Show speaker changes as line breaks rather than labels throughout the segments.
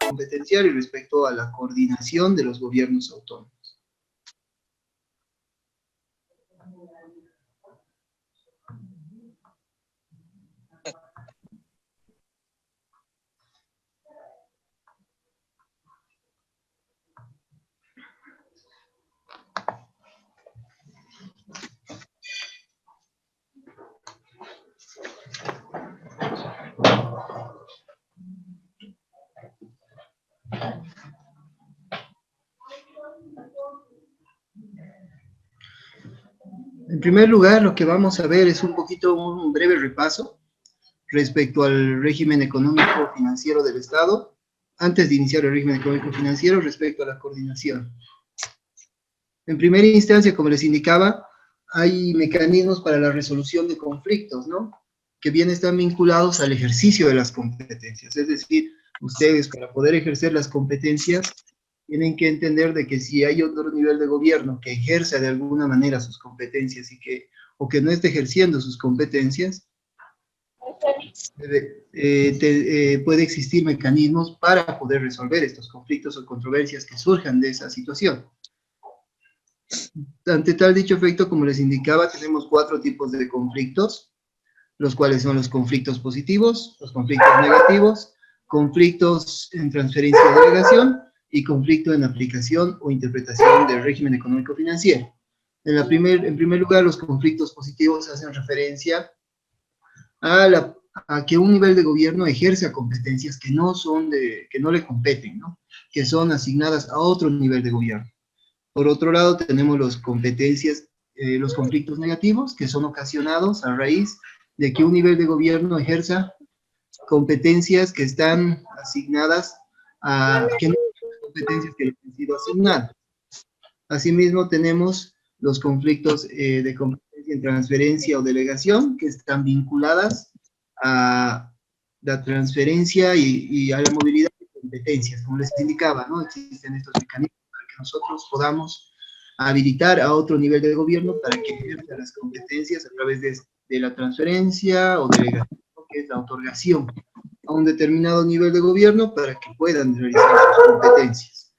competencial y respecto a la coordinación de los gobiernos autónomos. En primer lugar, lo que vamos a ver es un poquito un breve repaso respecto al régimen económico financiero del Estado, antes de iniciar el régimen económico financiero respecto a la coordinación. En primera instancia, como les indicaba, hay mecanismos para la resolución de conflictos, ¿no? Que bien están vinculados al ejercicio de las competencias. Es decir, ustedes para poder ejercer las competencias tienen que entender de que si hay otro nivel de gobierno que ejerza de alguna manera sus competencias o que no esté ejerciendo sus competencias, puede existir mecanismos para poder resolver estos conflictos o controversias que surjan de esa situación. Ante tal dicho efecto, como les indicaba, tenemos 4 tipos de conflictos, los cuales son los conflictos positivos, los conflictos negativos, conflictos en transferencia o delegación, y conflicto en aplicación o interpretación del régimen económico financiero. En primer lugar, los conflictos positivos hacen referencia a que un nivel de gobierno ejerce competencias que no le competen, ¿no? Que son asignadas a otro nivel de gobierno. Por otro lado, tenemos los conflictos negativos, que son ocasionados a raíz de que un nivel de gobierno ejerza competencias que están asignadas que no competencias que les han sido asignadas. Asimismo, tenemos los conflictos de competencia en transferencia o delegación, que están vinculadas a la transferencia y a la movilidad de competencias, como les indicaba, ¿no? Existen estos mecanismos para que nosotros podamos habilitar a otro nivel de gobierno para que ejerza las competencias a través de la transferencia o delegación, que es la otorgación a un determinado nivel de gobierno para que puedan realizar sus competencias.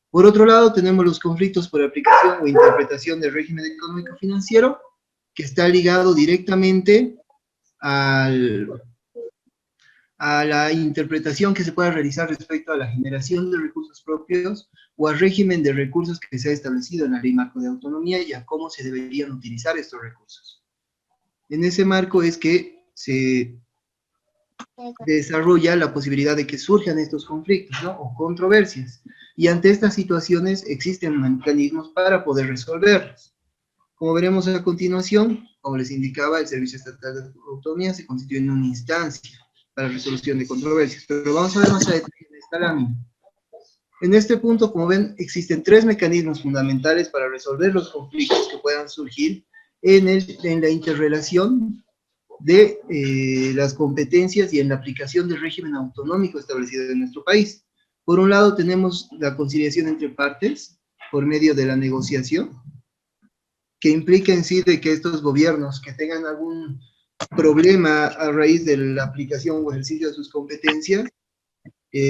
Por otro lado, tenemos los conflictos por aplicación o interpretación del régimen económico financiero, que está ligado directamente a la interpretación que se pueda realizar respecto a la generación de recursos propios o al régimen de recursos que se ha establecido en la Ley Marco de Autonomía y a cómo se deberían utilizar estos recursos. En ese marco es que se desarrolla la posibilidad de que surjan estos conflictos, ¿no? O controversias. Y ante estas situaciones existen mecanismos para poder resolverlos. Como veremos a continuación, como les indicaba, el Servicio Estatal de Autonomía se constituye en una instancia para la resolución de controversias. Pero vamos a ver más a detalle en esta lámina. En este punto, como ven, existen 3 mecanismos fundamentales para resolver los conflictos que puedan surgir en la interrelación de las competencias y en la aplicación del régimen autonómico establecido en nuestro país. Por un lado tenemos la conciliación entre partes por medio de la negociación, que implica en sí de que estos gobiernos que tengan algún problema a raíz de la aplicación o ejercicio de sus competencias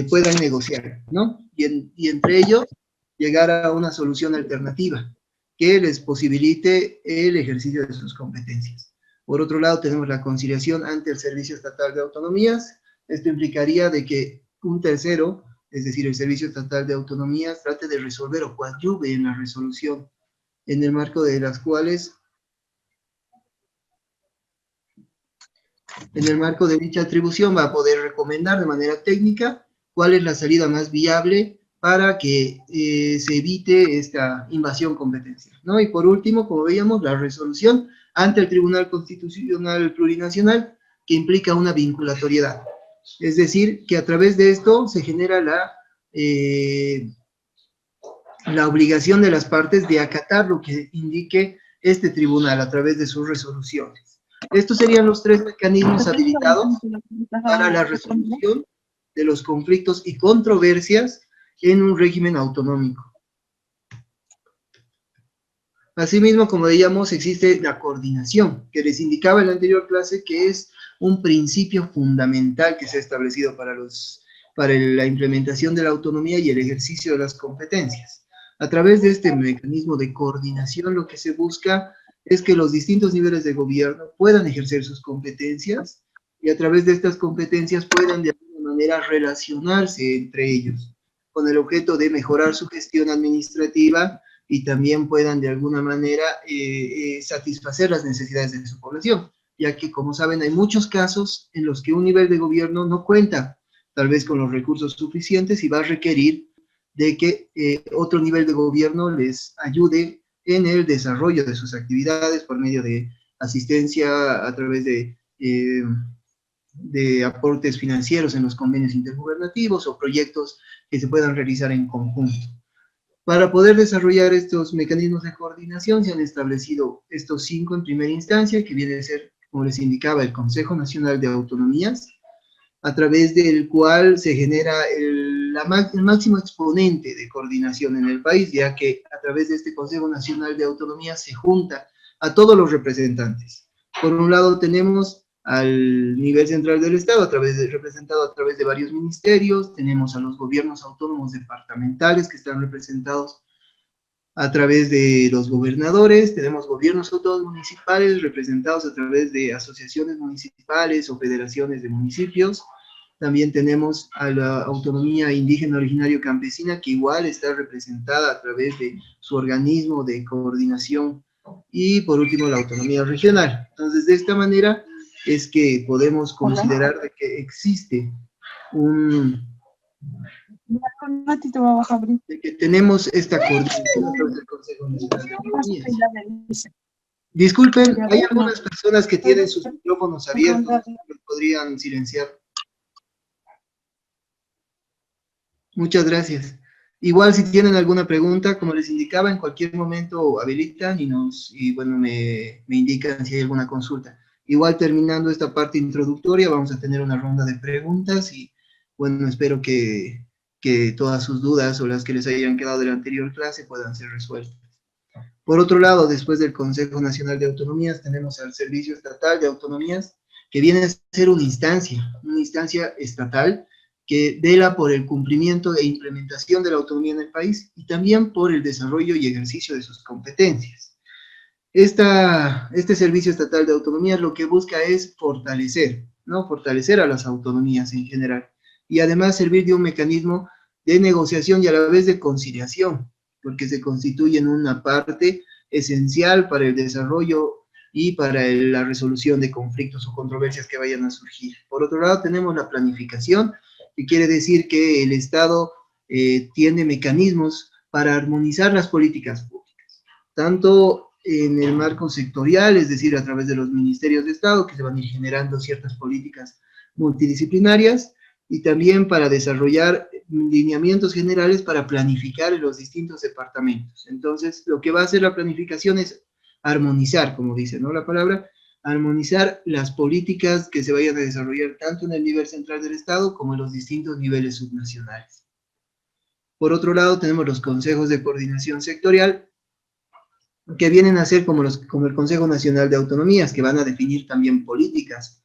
puedan negociar, ¿no? Y entre ellos llegar a una solución alternativa que les posibilite el ejercicio de sus competencias. Por otro lado, tenemos la conciliación ante el Servicio Estatal de Autonomías. Esto implicaría de que un tercero, es decir, el Servicio Estatal de Autonomías, trate de resolver o coadyuve en la resolución, en el marco de las cuales, en el marco de dicha atribución, va a poder recomendar de manera técnica cuál es la salida más viable para que se evite esta invasión competencial, ¿no? Y por último, como veíamos, la resolución ante el Tribunal Constitucional Plurinacional, que implica una vinculatoriedad. Es decir, que a través de esto se genera la obligación de las partes de acatar lo que indique este tribunal a través de sus resoluciones. Estos serían los 3 mecanismos habilitados para la resolución de los conflictos y controversias en un régimen autonómico. Asimismo, como veíamos, existe la coordinación, que les indicaba en la anterior clase que es un principio fundamental que se ha establecido para para la implementación de la autonomía y el ejercicio de las competencias. A través de este mecanismo de coordinación, lo que se busca es que los distintos niveles de gobierno puedan ejercer sus competencias y a través de estas competencias puedan de alguna manera relacionarse entre ellos, con el objeto de mejorar su gestión administrativa y también puedan de alguna manera satisfacer las necesidades de su población, ya que, como saben, hay muchos casos en los que un nivel de gobierno no cuenta tal vez con los recursos suficientes y va a requerir de que otro nivel de gobierno les ayude en el desarrollo de sus actividades por medio de asistencia a través de aportes financieros en los convenios intergubernativos o proyectos que se puedan realizar en conjunto. Para poder desarrollar estos mecanismos de coordinación se han establecido estos 5 en primera instancia, que viene a ser, como les indicaba, el Consejo Nacional de Autonomías, a través del cual se genera el máximo exponente de coordinación en el país, ya que a través de este Consejo Nacional de Autonomía se junta a todos los representantes. Por un lado tenemos al nivel central del Estado, representado a través de varios ministerios, tenemos a los gobiernos autónomos departamentales que están representados a través de los gobernadores, tenemos gobiernos autónomos municipales representados a través de asociaciones municipales o federaciones de municipios. También tenemos a la autonomía indígena originario campesina, que igual está representada a través de su organismo de coordinación. Y por último, la autonomía regional. Entonces, de esta manera es que podemos considerar de que existe de que tenemos esta coordinación a través del Consejo Nacional de Autonomías. Disculpen, hay algunas personas que tienen sus micrófonos abiertos, que podrían silenciar. Muchas gracias. Igual si tienen alguna pregunta, como les indicaba, en cualquier momento habilitan y bueno, me indican si hay alguna consulta. Igual terminando esta parte introductoria, vamos a tener una ronda de preguntas y bueno, espero que todas sus dudas o las que les hayan quedado de la anterior clase puedan ser resueltas. Por otro lado, después del Consejo Nacional de Autonomías, tenemos al Servicio Estatal de Autonomías, que viene a ser una instancia estatal que vela por el cumplimiento e implementación de la autonomía en el país y también por el desarrollo y ejercicio de sus competencias. Este Servicio Estatal de Autonomías lo que busca es fortalecer a las autonomías en general y además servir de un mecanismo de negociación y a la vez de conciliación, porque se constituyen una parte esencial para el desarrollo y para la resolución de conflictos o controversias que vayan a surgir. Por otro lado, tenemos la planificación, que quiere decir que el Estado tiene mecanismos para armonizar las políticas públicas, tanto en el marco sectorial, es decir, a través de los ministerios de Estado, que se van a ir generando ciertas políticas multidisciplinarias, y también para desarrollar lineamientos generales para planificar en los distintos departamentos. Entonces, lo que va a hacer la planificación es armonizar, como dice, ¿no? La palabra, armonizar las políticas que se vayan a desarrollar tanto en el nivel central del Estado como en los distintos niveles subnacionales. Por otro lado, tenemos los consejos de coordinación sectorial, que vienen a ser como el Consejo Nacional de Autonomías, que van a definir también políticas.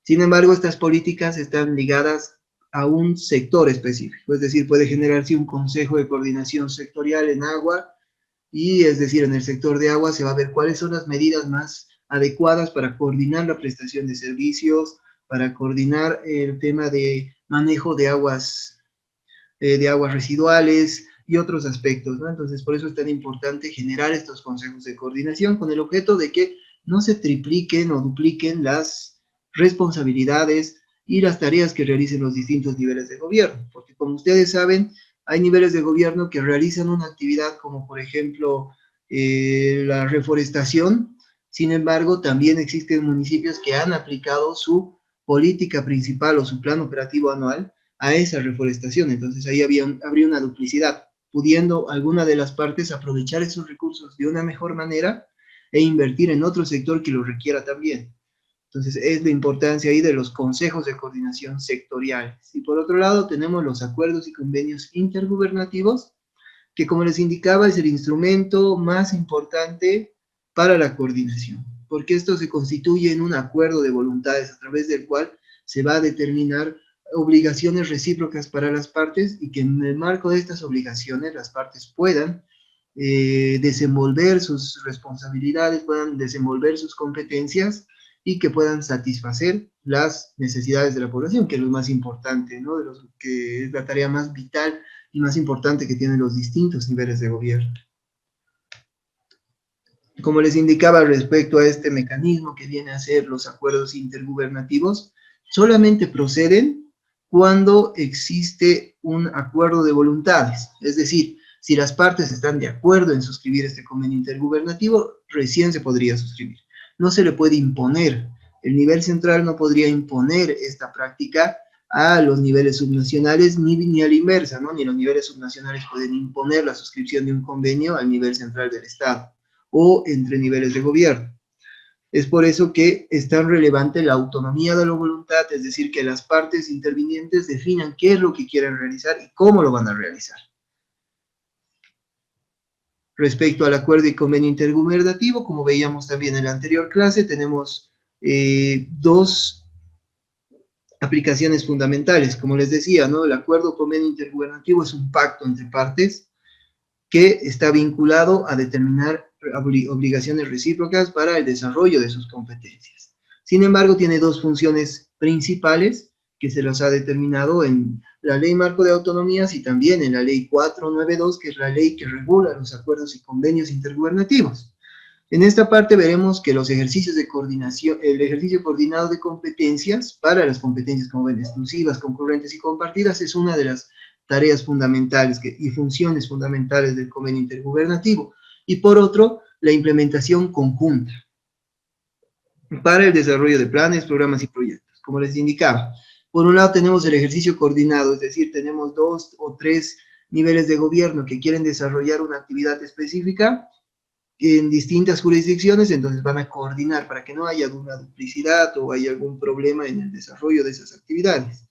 Sin embargo, estas políticas están ligadas a un sector específico, es decir, puede generarse un consejo de coordinación sectorial en agua, y es decir, en el sector de agua se va a ver cuáles son las medidas más adecuadas para coordinar la prestación de servicios, para coordinar el tema de manejo de aguas residuales y otros aspectos, ¿no? Entonces, por eso es tan importante generar estos consejos de coordinación con el objeto de que no se tripliquen o dupliquen las responsabilidades y las tareas que realicen los distintos niveles de gobierno, porque como ustedes saben, hay niveles de gobierno que realizan una actividad como por ejemplo la reforestación. Sin embargo, también existen municipios que han aplicado su política principal o su plan operativo anual a esa reforestación. Entonces ahí habría una duplicidad, pudiendo alguna de las partes aprovechar esos recursos de una mejor manera e invertir en otro sector que lo requiera también. Entonces es la importancia ahí de los consejos de coordinación sectoriales. Y por otro lado tenemos los acuerdos y convenios intergubernativos, que como les indicaba es el instrumento más importante para la coordinación, porque esto se constituye en un acuerdo de voluntades a través del cual se va a determinar obligaciones recíprocas para las partes y que en el marco de estas obligaciones las partes puedan desenvolver sus responsabilidades, puedan desenvolver sus competencias y que puedan satisfacer las necesidades de la población, que es lo más importante, ¿no? Que es la tarea más vital y más importante que tienen los distintos niveles de gobierno. Como les indicaba respecto a este mecanismo que viene a ser los acuerdos intergubernativos, solamente proceden cuando existe un acuerdo de voluntades, es decir, si las partes están de acuerdo en suscribir este convenio intergubernativo, recién se podría suscribir. No se le puede imponer, el nivel central no podría imponer esta práctica a los niveles subnacionales ni a la inversa, ¿no? Ni los niveles subnacionales pueden imponer la suscripción de un convenio al nivel central del Estado o entre niveles de gobierno. Es por eso que es tan relevante la autonomía de la voluntad, es decir, que las partes intervinientes definan qué es lo que quieren realizar y cómo lo van a realizar. Respecto al acuerdo y convenio intergubernativo, como veíamos también en la anterior clase, tenemos dos aplicaciones fundamentales. Como les decía, ¿no? El acuerdo o convenio intergubernativo es un pacto entre partes que está vinculado a determinar obligaciones recíprocas para el desarrollo de sus competencias. Sin embargo, tiene dos funciones principales que se las ha determinado en la Ley Marco de Autonomías y también en la Ley 492, que es la ley que regula los acuerdos y convenios intergubernativos. En esta parte veremos que los ejercicios de coordinación, el ejercicio coordinado de competencias para las competencias como ven, exclusivas, concurrentes y compartidas es una de las tareas fundamentales y funciones fundamentales del convenio intergubernativo. Y por otro, la implementación conjunta para el desarrollo de planes, programas y proyectos. Como les indicaba, por un lado tenemos el ejercicio coordinado, es decir, tenemos 2 o 3 niveles de gobierno que quieren desarrollar una actividad específica en distintas jurisdicciones, entonces van a coordinar para que no haya alguna duplicidad o haya algún problema en el desarrollo de esas actividades.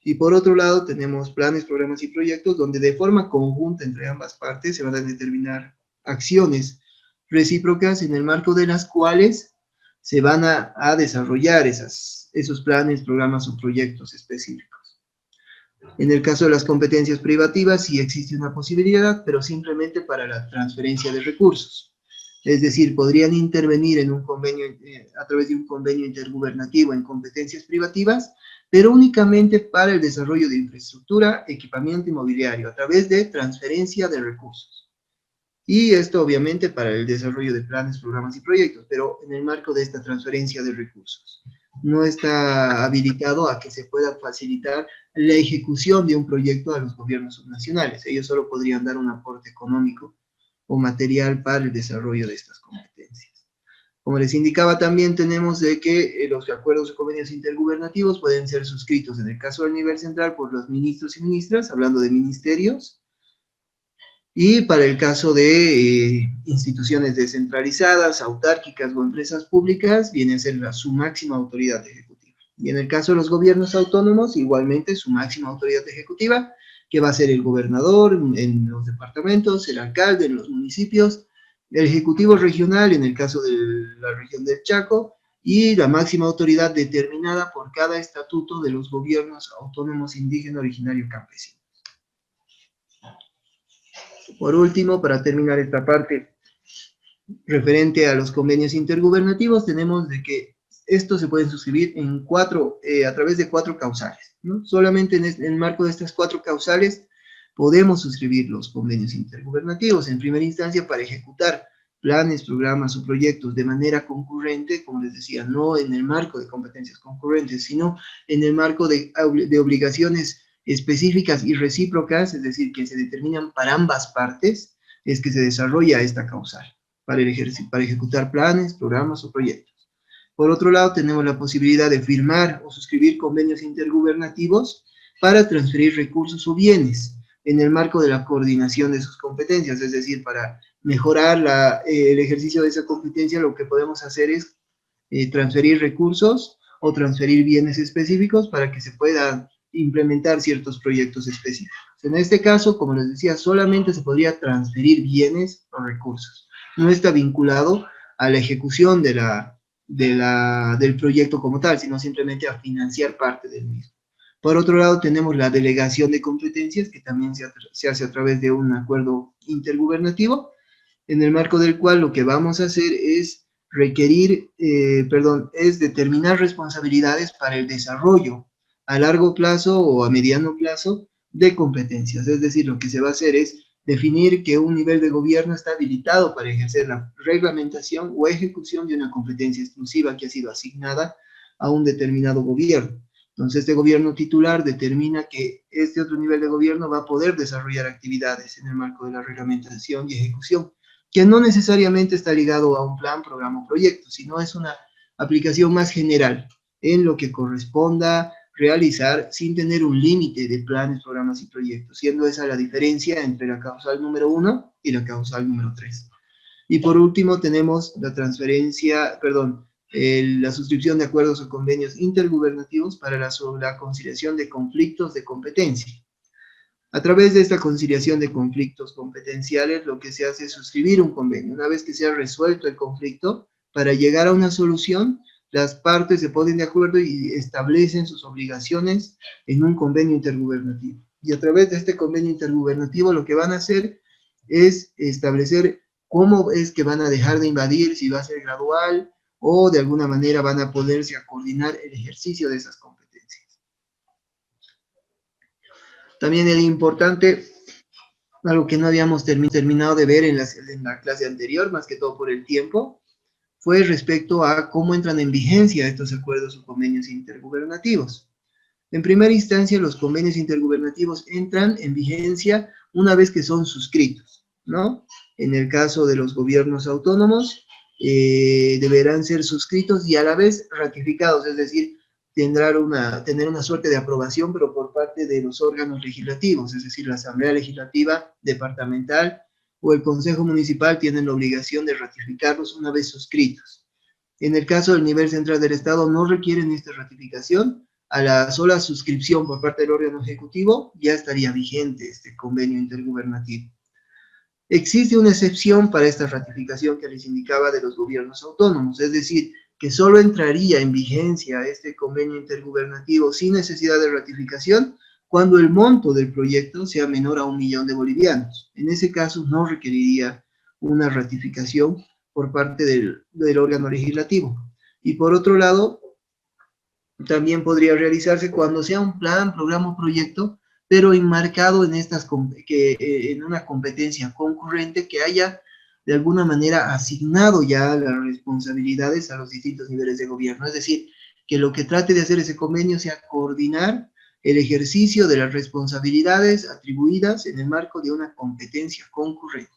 Y por otro lado tenemos planes, programas y proyectos donde de forma conjunta entre ambas partes se van a determinar acciones recíprocas en el marco de las cuales se van a desarrollar esos planes, programas o proyectos específicos. En el caso de las competencias privativas sí existe una posibilidad, pero simplemente para la transferencia de recursos. Es decir, podrían intervenir en un convenio, a través de un convenio intergubernativo en competencias privativas, pero únicamente para el desarrollo de infraestructura, equipamiento inmobiliario, a través de transferencia de recursos. Y esto obviamente para el desarrollo de planes, programas y proyectos, pero en el marco de esta transferencia de recursos. No está habilitado a que se pueda facilitar la ejecución de un proyecto a los gobiernos subnacionales. Ellos solo podrían dar un aporte económico o material para el desarrollo de estas competencias. Como les indicaba, también tenemos de que los acuerdos o convenios intergubernativos pueden ser suscritos, en el caso del nivel central, por los ministros y ministras, hablando de ministerios, y para el caso de instituciones descentralizadas, autárquicas o empresas públicas, viene a ser su máxima autoridad ejecutiva. Y en el caso de los gobiernos autónomos, igualmente su máxima autoridad ejecutiva, que va a ser el gobernador en los departamentos, el alcalde en los municipios, el ejecutivo regional en el caso de la región del Chaco, y la máxima autoridad determinada por cada estatuto de los gobiernos autónomos indígena, originario, campesino. Por último, para terminar esta parte referente a los convenios intergubernativos, tenemos de que estos se pueden suscribir en a través de 4 causales, ¿no? Solamente en el marco de estas 4 causales podemos suscribir los convenios intergubernativos, en primera instancia para ejecutar planes, programas o proyectos de manera concurrente, como les decía, no en el marco de competencias concurrentes, sino en el marco de obligaciones específicas y recíprocas, es decir, que se determinan para ambas partes, es que se desarrolla esta causal, para ejecutar planes, programas o proyectos. Por otro lado, tenemos la posibilidad de firmar o suscribir convenios intergubernativos para transferir recursos o bienes en el marco de la coordinación de sus competencias, es decir, para mejorar el ejercicio de esa competencia, lo que podemos hacer es transferir recursos o transferir bienes específicos para que se puedan implementar ciertos proyectos específicos. En este caso, como les decía, solamente se podría transferir bienes o recursos. No está vinculado a la ejecución del proyecto como tal, sino simplemente a financiar parte del mismo. Por otro lado, tenemos la delegación de competencias, que también se hace a través de un acuerdo intergubernativo, en el marco del cual lo que vamos a hacer es es determinar responsabilidades para el desarrollo a largo plazo o a mediano plazo de competencias. Es decir, lo que se va a hacer es definir que un nivel de gobierno está habilitado para ejercer la reglamentación o ejecución de una competencia exclusiva que ha sido asignada a un determinado gobierno. Entonces, este gobierno titular determina que este otro nivel de gobierno va a poder desarrollar actividades en el marco de la reglamentación y ejecución, que no necesariamente está ligado a un plan, programa o proyecto, sino es una aplicación más general en lo que corresponda realizar sin tener un límite de planes, programas y proyectos, siendo esa la diferencia entre la causal número 1 y la causal número 3. Y por último tenemos la la suscripción de acuerdos o convenios intergubernativos para la conciliación de conflictos de competencia. A través de esta conciliación de conflictos competenciales, lo que se hace es suscribir un convenio. Una vez que se ha resuelto el conflicto, para llegar a una solución, las partes se ponen de acuerdo y establecen sus obligaciones en un convenio intergubernativo. Y a través de este convenio intergubernativo, lo que van a hacer es establecer cómo es que van a dejar de invadir, si va a ser gradual o de alguna manera van a poderse a coordinar el ejercicio de esas competencias. También es importante, algo que no habíamos terminado de ver en la clase anterior, más que todo por el tiempo, fue respecto a cómo entran en vigencia estos acuerdos o convenios intergubernativos. En primera instancia, los convenios intergubernativos entran en vigencia una vez que son suscritos, ¿no? En el caso de los gobiernos autónomos, deberán ser suscritos y a la vez ratificados, es decir, tener una suerte de aprobación, pero por parte de los órganos legislativos, es decir, la Asamblea Legislativa Departamental o el Consejo Municipal tienen la obligación de ratificarlos una vez suscritos. En el caso del nivel central del Estado no requieren esta ratificación, a la sola suscripción por parte del órgano ejecutivo ya estaría vigente este convenio intergubernativo. Existe una excepción para esta ratificación que les indicaba de los gobiernos autónomos, es decir, que solo entraría en vigencia este convenio intergubernativo sin necesidad de ratificación cuando el monto del proyecto sea menor a 1 millón de bolivianos. En ese caso no requeriría una ratificación por parte del órgano legislativo. Y por otro lado, también podría realizarse cuando sea un plan, programa o proyecto, pero enmarcado en una competencia concurrente que haya de alguna manera asignado ya las responsabilidades a los distintos niveles de gobierno. Es decir, que lo que trate de hacer ese convenio sea coordinar el ejercicio de las responsabilidades atribuidas en el marco de una competencia concurrente.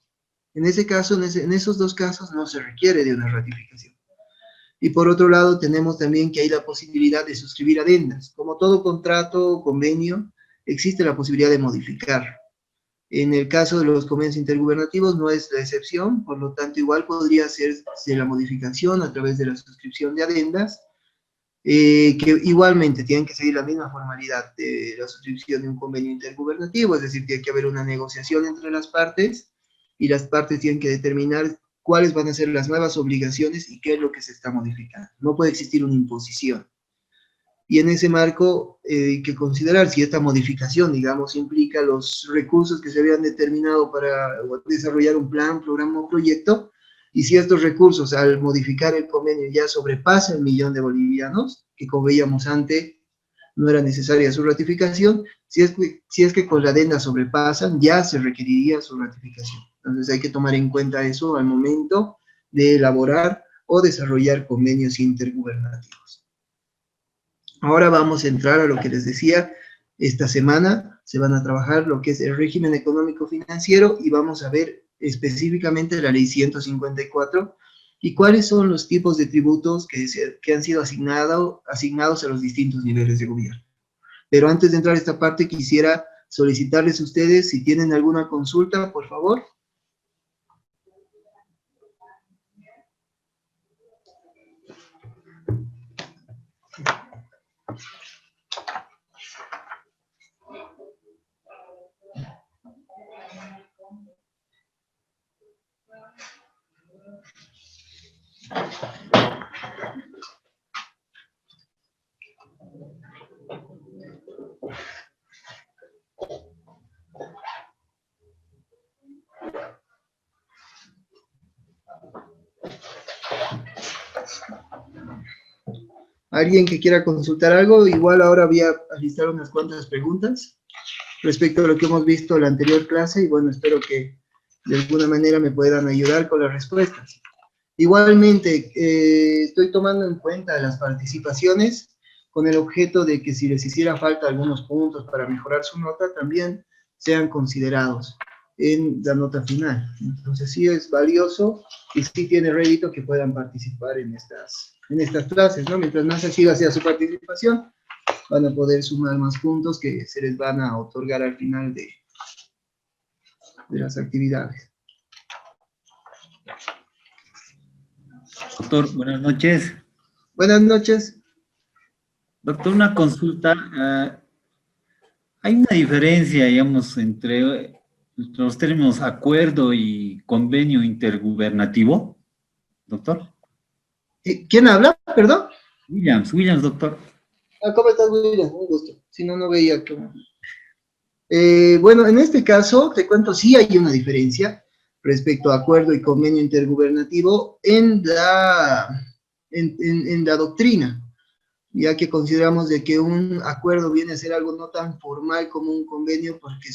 En ese caso, en esos dos casos, no se requiere de una ratificación. Y por otro lado, tenemos también que hay la posibilidad de suscribir adendas. Como todo contrato o convenio, existe la posibilidad de modificar. En el caso de los convenios intergubernativos no es la excepción, por lo tanto igual podría hacerse la modificación a través de la suscripción de adendas, que igualmente tienen que seguir la misma formalidad de la suscripción de un convenio intergubernativo, es decir, tiene que haber una negociación entre las partes y las partes tienen que determinar cuáles van a ser las nuevas obligaciones y qué es lo que se está modificando. No puede existir una imposición. Y en ese marco hay que considerar si esta modificación, digamos, implica los recursos que se habían determinado para desarrollar un plan, programa o proyecto, y si estos recursos al modificar el convenio ya sobrepasa el 1 millón de bolivianos, que como veíamos antes no era necesaria su ratificación, si es que con la adenda sobrepasan, ya se requeriría su ratificación. Entonces hay que tomar en cuenta eso al momento de elaborar o desarrollar convenios intergubernativos. Ahora vamos a entrar a lo que les decía, esta semana se van a trabajar lo que es el régimen económico financiero y vamos a ver específicamente la ley 154 y cuáles son los tipos de tributos que han sido asignados a los distintos niveles de gobierno. Pero antes de entrar a esta parte quisiera solicitarles a ustedes si tienen alguna consulta, por favor. ¿Alguien que quiera consultar algo? Igual ahora voy a alistar unas cuantas preguntas respecto a lo que hemos visto en la anterior clase y bueno, espero que de alguna manera me puedan ayudar con las respuestas. Igualmente, estoy tomando en cuenta las participaciones con el objeto de que si les hiciera falta algunos puntos para mejorar su nota, también sean considerados en la nota final. Entonces sí es valioso y sí tiene rédito que puedan participar en estas clases, ¿no? Mientras más activa sea su participación, van a poder sumar más puntos que se les van a otorgar al final de las actividades.
Doctor, buenas noches.
Buenas noches.
Doctor, una consulta. Hay una diferencia, digamos, entre los términos acuerdo y convenio intergubernativo, doctor.
¿Quién habla? Perdón.
Williams, doctor.
¿Cómo estás, William? Un gusto. Si no, no veía cómo. Bueno, en este caso, te cuento, sí hay una diferencia respecto a acuerdo y convenio intergubernativo en la doctrina, ya que consideramos de que un acuerdo viene a ser algo no tan formal como un convenio, porque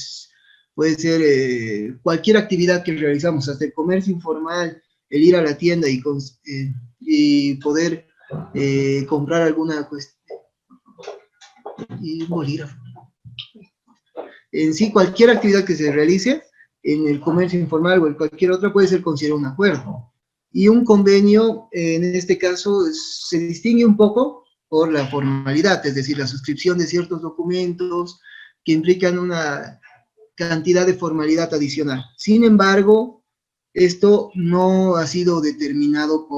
puede ser cualquier actividad que realizamos, hasta el comercio informal, el ir a la tienda y poder comprar alguna cuestión. Y un bolígrafo. En sí, cualquier actividad que se realice en el comercio informal o en cualquier otra puede ser considerado un acuerdo. Y un convenio, en este caso, se distingue un poco por la formalidad, es decir, la suscripción de ciertos documentos que implican una cantidad de formalidad adicional. Sin embargo, esto no ha sido determinado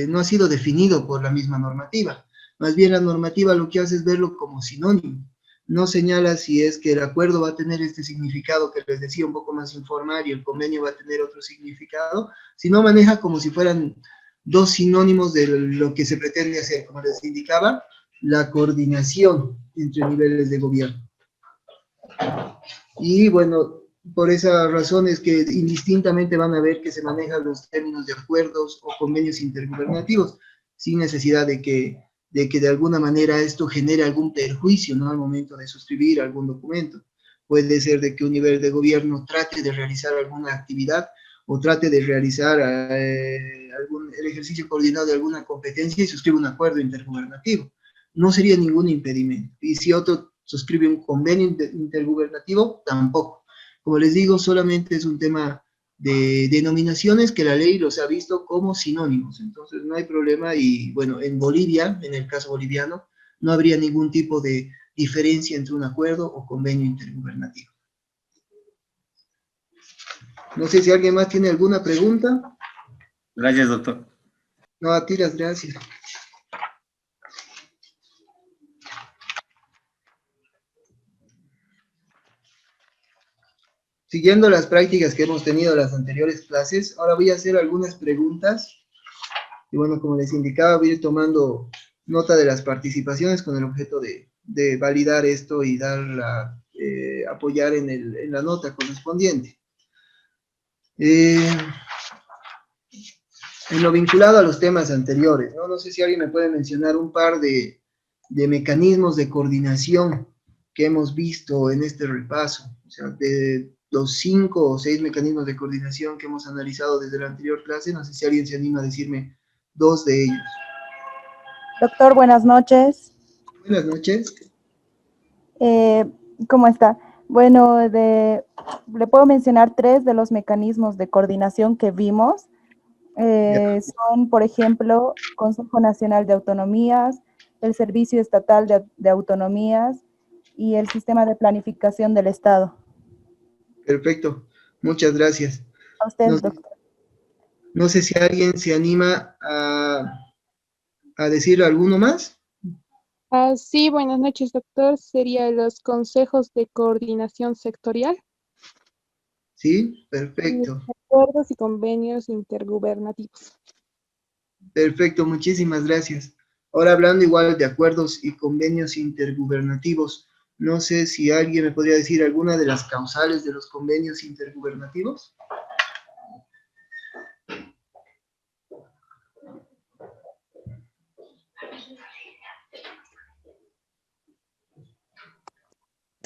no ha sido definido por la misma normativa. Más bien la normativa lo que hace es verlo como sinónimo. No señala si es que el acuerdo va a tener este significado que les decía un poco más informal y el convenio va a tener otro significado, sino maneja como si fueran dos sinónimos de lo que se pretende hacer, como les indicaba, la coordinación entre niveles de gobierno. Y bueno, por esa razón es que indistintamente van a ver que se manejan los términos de acuerdos o convenios intergubernativos, sin necesidad de que de alguna manera esto genere algún perjuicio, ¿no? Al momento de suscribir algún documento. Puede ser de que un nivel de gobierno trate de realizar alguna actividad o trate de realizar el ejercicio coordinado de alguna competencia y suscribe un acuerdo intergubernativo. No sería ningún impedimento. Y si otro suscribe un convenio intergubernativo, tampoco. Como les digo, solamente es un tema de denominaciones que la ley los ha visto como sinónimos, entonces no hay problema y bueno, en Bolivia, en el caso boliviano, no habría ningún tipo de diferencia entre un acuerdo o convenio intergubernativo. No sé si alguien más tiene alguna pregunta.
Gracias, doctor.
No, a ti las gracias. Siguiendo las prácticas que hemos tenido en las anteriores clases, ahora voy a hacer algunas preguntas. Y bueno, como les indicaba, voy a ir tomando nota de las participaciones con el objeto de validar esto y apoyar en la nota correspondiente. En lo vinculado a los temas anteriores, ¿no? No sé si alguien me puede mencionar un par de mecanismos de coordinación que hemos visto en este repaso. O sea, de los 5 o 6 mecanismos de coordinación que hemos analizado desde la anterior clase, no sé si alguien se anima a decirme 2 de ellos.
Doctor, buenas noches.
Buenas noches.
¿Cómo está? Bueno, le puedo mencionar 3 de los mecanismos de coordinación que vimos. Son, por ejemplo, Consejo Nacional de Autonomías, el Servicio Estatal de Autonomías y el Sistema de Planificación del Estado.
Perfecto, muchas gracias.
A usted, doctor.
No sé si alguien se anima a decir alguno más.
Sí, buenas noches, doctor. Sería los consejos de coordinación sectorial.
Sí, perfecto.
Acuerdos y convenios intergubernativos.
Perfecto, muchísimas gracias. Ahora hablando igual de acuerdos y convenios intergubernativos, no sé si alguien me podría decir alguna de las causales de los convenios intergubernativos.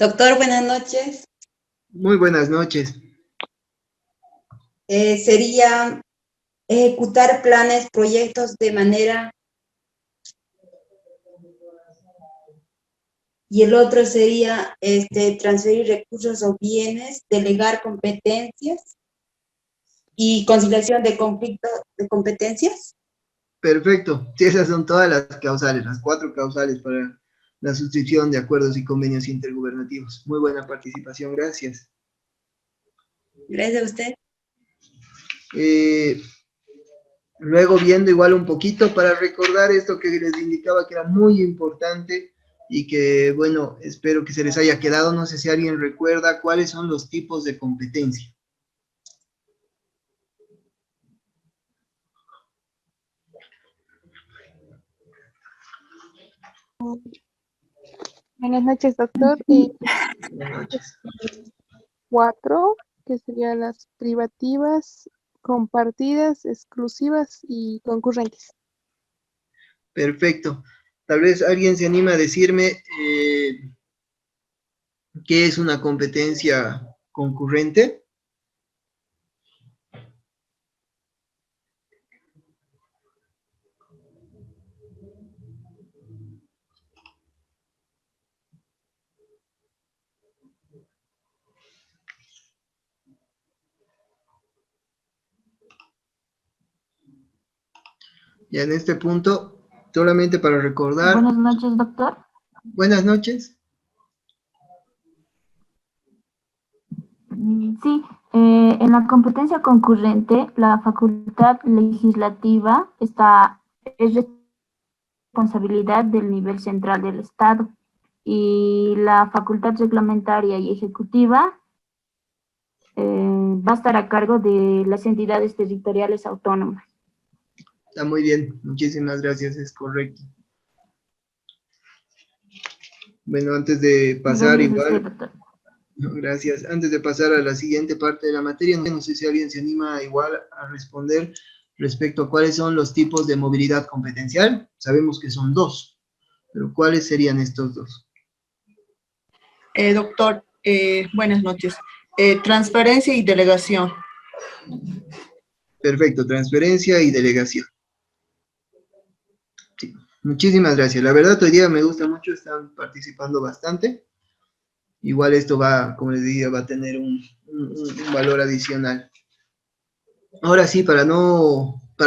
Doctor, buenas noches.
Muy buenas noches.
Sería ejecutar planes, proyectos de manera... Y el otro sería transferir recursos o bienes, delegar competencias y conciliación de conflicto de competencias.
Perfecto. Sí, esas son todas las causales, las 4 causales para la suscripción de acuerdos y convenios intergubernativos. Muy buena participación, gracias.
Gracias a usted.
Luego viendo igual un poquito para recordar esto que les indicaba que era muy importante y que, bueno, espero que se les haya quedado. No sé si alguien recuerda cuáles son los tipos de competencia.
Buenas noches, doctor.
Buenas noches.
4, que serían las privativas, compartidas, exclusivas y concurrentes.
Perfecto. Tal vez alguien se anima a decirme qué es una competencia concurrente. Ya en este punto, solamente para recordar.
Buenas noches, doctor.
Buenas noches.
Sí, en la competencia concurrente, la facultad legislativa es responsabilidad del nivel central del Estado y la facultad reglamentaria y ejecutiva va a estar a cargo de las entidades territoriales autónomas.
Está muy bien, muchísimas gracias, es correcto. Bueno, antes de pasar
Gracias a
igual...
usted, doctor.
No, gracias. Antes de pasar a la siguiente parte de la materia, no sé si alguien se anima igual a responder respecto a cuáles son los tipos de movilidad competencial. Sabemos que son 2, pero ¿cuáles serían estos 2?
Doctor, buenas noches. Transferencia y delegación.
Perfecto, transferencia y delegación. Sí, muchísimas gracias. La verdad, hoy día me gusta mucho, están participando bastante. Igual esto va, como les decía, va a tener un valor adicional. Ahora sí, para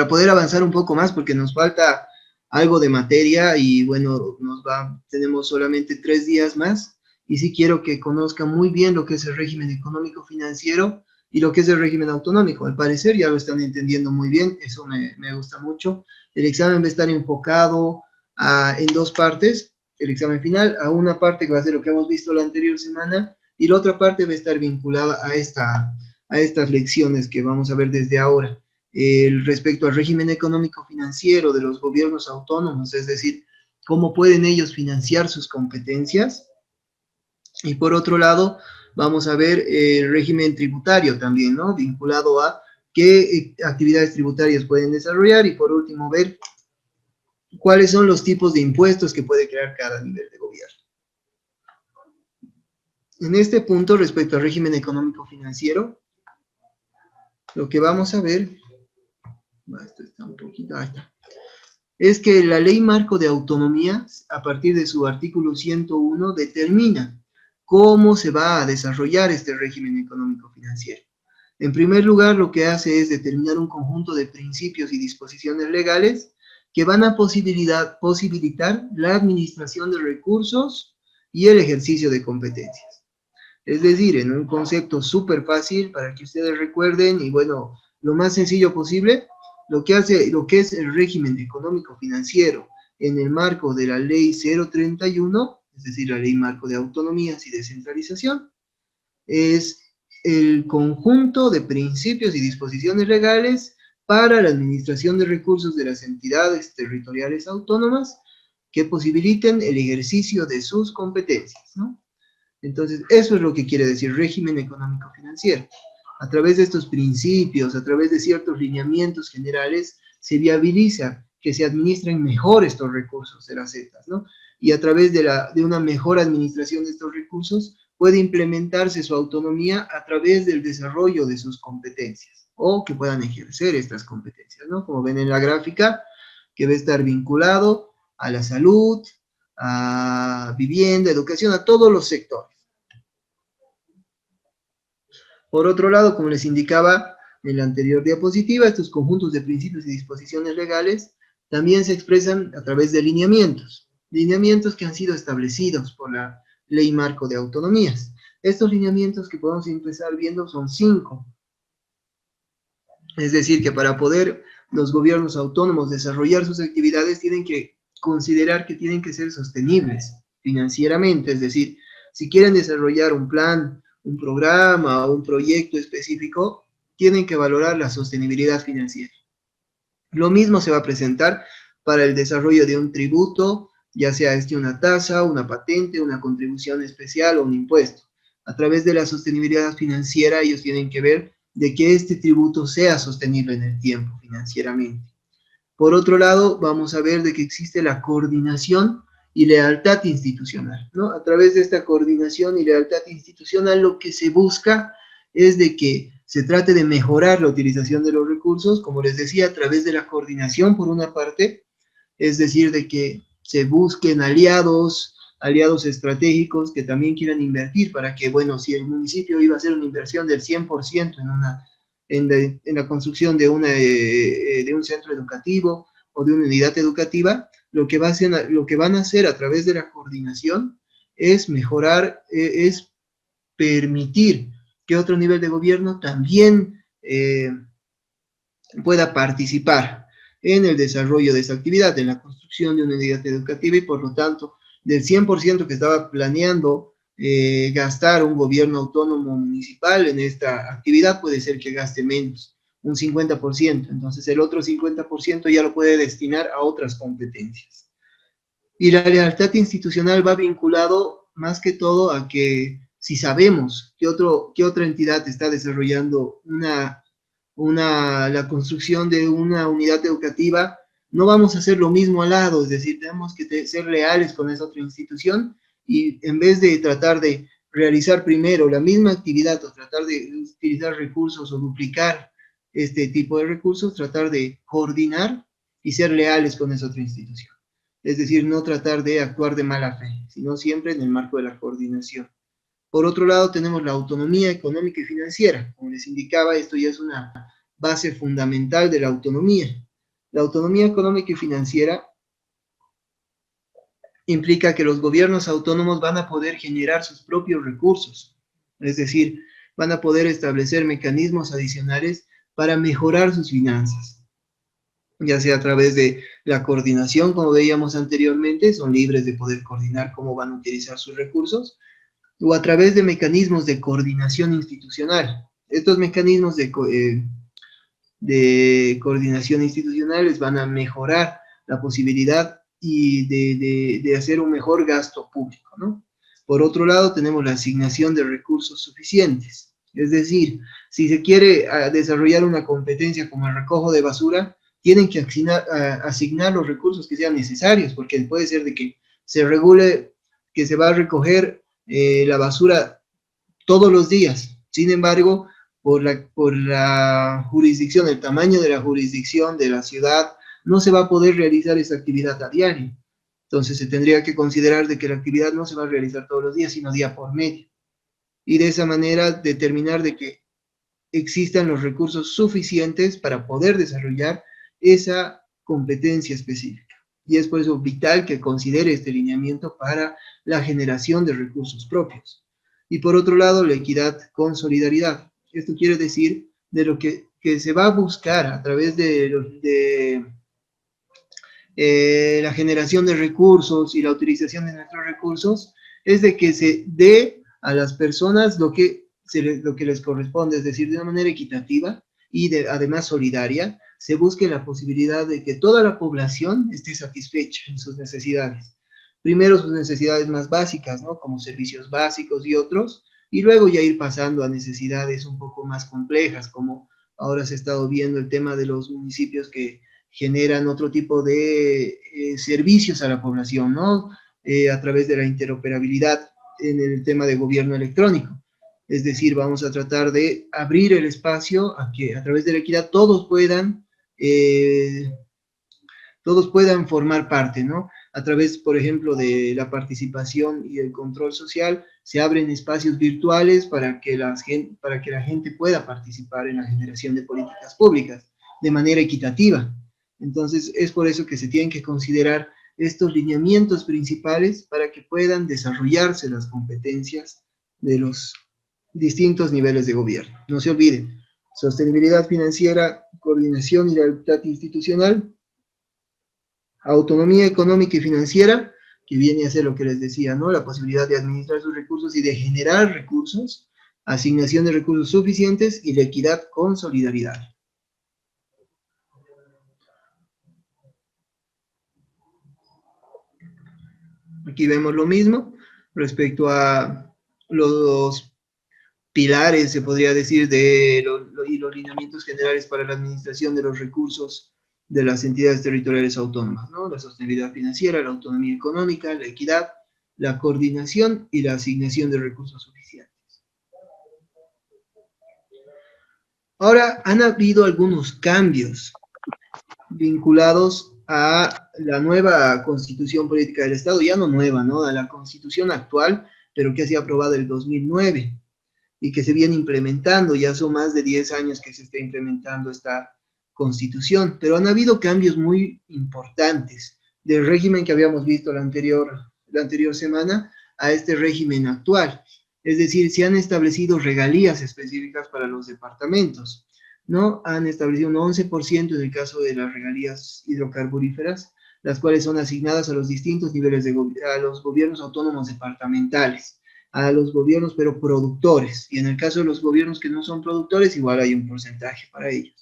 poder avanzar un poco más, porque nos falta algo de materia y bueno, tenemos solamente 3 días más, y sí quiero que conozcan muy bien lo que es el régimen económico financiero y lo que es el régimen autonómico. Al parecer ya lo están entendiendo muy bien, eso me gusta mucho. El examen va a estar enfocado en 2 partes. El examen final, a una parte que va a ser lo que hemos visto la anterior semana, y la otra parte va a estar vinculada a estas lecciones que vamos a ver desde ahora, respecto al régimen económico financiero de los gobiernos autónomos, es decir, cómo pueden ellos financiar sus competencias, y por otro lado, vamos a ver el régimen tributario también, ¿no? Vinculado a qué actividades tributarias pueden desarrollar, y por último ver cuáles son los tipos de impuestos que puede crear cada nivel de gobierno. En este punto, respecto al régimen económico financiero, lo que vamos a ver, esto está un poquito, ahí está, es que la Ley Marco de Autonomía, a partir de su artículo 101, determina cómo se va a desarrollar este régimen económico financiero. En primer lugar, lo que hace es determinar un conjunto de principios y disposiciones legales que van a posibilitar la administración de recursos y el ejercicio de competencias. Es decir, en un concepto súper fácil para que ustedes recuerden, y bueno, lo más sencillo posible, lo que es el régimen económico financiero en el marco de la Ley 031, es decir, la Ley Marco de Autonomías y Descentralización, es el conjunto de principios y disposiciones legales para la administración de recursos de las entidades territoriales autónomas que posibiliten el ejercicio de sus competencias, ¿no? Entonces, eso es lo que quiere decir régimen económico financiero. A través de estos principios, a través de ciertos lineamientos generales, se viabiliza que se administren mejor estos recursos de las zetas, ¿no? Y a través de una mejor administración de estos recursos, puede implementarse su autonomía a través del desarrollo de sus competencias, o que puedan ejercer estas competencias, ¿no? Como ven en la gráfica, que va a estar vinculado a la salud, a vivienda, educación, a todos los sectores. Por otro lado, como les indicaba en la anterior diapositiva, estos conjuntos de principios y disposiciones legales también se expresan a través de lineamientos que han sido establecidos por la Ley Marco de Autonomías. Estos lineamientos que podemos empezar viendo son 5. Es decir, que para poder los gobiernos autónomos desarrollar sus actividades tienen que considerar que tienen que ser sostenibles financieramente, es decir, si quieren desarrollar un plan, un programa o un proyecto específico, tienen que valorar la sostenibilidad financiera. Lo mismo se va a presentar para el desarrollo de un tributo, ya sea una tasa, una patente, una contribución especial o un impuesto. A través de la sostenibilidad financiera, ellos tienen que ver de que este tributo sea sostenible en el tiempo financieramente. Por otro lado, vamos a ver de que existe la coordinación y lealtad institucional, ¿no? A través de esta coordinación y lealtad institucional, lo que se busca es de que se trate de mejorar la utilización de los recursos, como les decía, a través de la coordinación por una parte, es decir, de que se busquen aliados estratégicos que también quieran invertir para que, bueno, si el municipio iba a hacer una inversión del 100% en la construcción de un centro educativo o de una unidad educativa, lo que van a hacer a través de la coordinación es mejorar, es permitir que otro nivel de gobierno también pueda participar en el desarrollo de esa actividad, en la construcción de una unidad educativa, y por lo tanto, del 100% que estaba planeando gastar un gobierno autónomo municipal en esta actividad, puede ser que gaste menos, un 50%, entonces el otro 50% ya lo puede destinar a otras competencias. Y la lealtad institucional va vinculado más que todo a que si sabemos que otra entidad está desarrollando la construcción de una unidad educativa, no vamos a hacer lo mismo al lado, es decir, tenemos que ser leales con esa otra institución y en vez de tratar de realizar primero la misma actividad o tratar de utilizar recursos o duplicar este tipo de recursos, tratar de coordinar y ser leales con esa otra institución. Es decir, no tratar de actuar de mala fe, sino siempre en el marco de la coordinación. Por otro lado, tenemos la autonomía económica y financiera. Como les indicaba, esto ya es una base fundamental de la autonomía. La autonomía económica y financiera implica que los gobiernos autónomos van a poder generar sus propios recursos. Es decir, van a poder establecer mecanismos adicionales para mejorar sus finanzas. Ya sea a través de la coordinación, como veíamos anteriormente, son libres de poder coordinar cómo van a utilizar sus recursos, o a través de mecanismos de coordinación institucional. Estos mecanismos de coordinación institucional les van a mejorar la posibilidad y de hacer un mejor gasto público, ¿no? Por otro lado, tenemos la asignación de recursos suficientes. Es decir, si se quiere desarrollar una competencia como el recojo de basura, tienen que asignar los recursos que sean necesarios, porque puede ser de que se regule que se va a recoger la basura todos los días. Sin embargo, por la jurisdicción, el tamaño de la jurisdicción de la ciudad, no se va a poder realizar esa actividad a diario. Entonces se tendría que considerar de que la actividad no se va a realizar todos los días, sino día por medio. Y de esa manera determinar de que existan los recursos suficientes para poder desarrollar esa competencia específica. Y es por eso vital que considere este lineamiento para la generación de recursos propios. Y por otro lado, la equidad con solidaridad. Esto quiere decir de lo que se va a buscar a través de la generación de recursos y la utilización de nuestros recursos, es de que se dé a las personas lo que les corresponde, es decir, de una manera equitativa y además solidaria, se busque la posibilidad de que toda la población esté satisfecha en sus necesidades. Primero sus necesidades más básicas, ¿no? Como servicios básicos y otros, y luego ya ir pasando a necesidades un poco más complejas, como ahora se ha estado viendo el tema de los municipios que generan otro tipo de servicios a la población, ¿no? A través de la interoperabilidad en el tema de gobierno electrónico. Es decir, vamos a tratar de abrir el espacio a que a través de la equidad todos puedan formar parte, ¿no? A través, por ejemplo, de la participación y el control social, se abren espacios virtuales para que la gente pueda participar en la generación de políticas públicas de manera equitativa. Entonces, es por eso que se tienen que considerar estos lineamientos principales para que puedan desarrollarse las competencias de los distintos niveles de gobierno. No se olviden, sostenibilidad financiera, coordinación y lealtad institucional, autonomía económica y financiera, que viene a ser lo que les decía, ¿no? La posibilidad de administrar sus recursos y de generar recursos, asignación de recursos suficientes y la equidad con solidaridad. Aquí vemos lo mismo respecto a los pilares, se podría decir, y los lineamientos generales para la administración de los recursos de las entidades territoriales autónomas, ¿no? La sostenibilidad financiera, la autonomía económica, la equidad, la coordinación y la asignación de recursos suficientes. Ahora, han habido algunos cambios vinculados a la nueva Constitución Política del Estado, ya no nueva, ¿no? A la Constitución actual, pero que ha sido aprobada en el 2009 y que se viene implementando, ya son más de 10 años que se está implementando esta Constitución, pero han habido cambios muy importantes del régimen que habíamos visto la anterior semana a este régimen actual. Es decir, se han establecido regalías específicas para los departamentos, ¿no? Han establecido un 11% en el caso de las regalías hidrocarburíferas, las cuales son asignadas a los distintos niveles a los gobiernos autónomos departamentales, a los gobiernos pero productores, y en el caso de los gobiernos que no son productores, igual hay un porcentaje para ellos.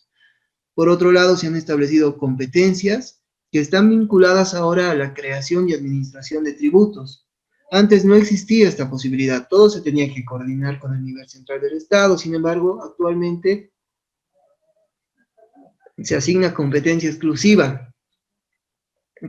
Por otro lado, se han establecido competencias que están vinculadas ahora a la creación y administración de tributos. Antes no existía esta posibilidad, todo se tenía que coordinar con el nivel central del Estado, sin embargo, actualmente se asigna competencia exclusiva,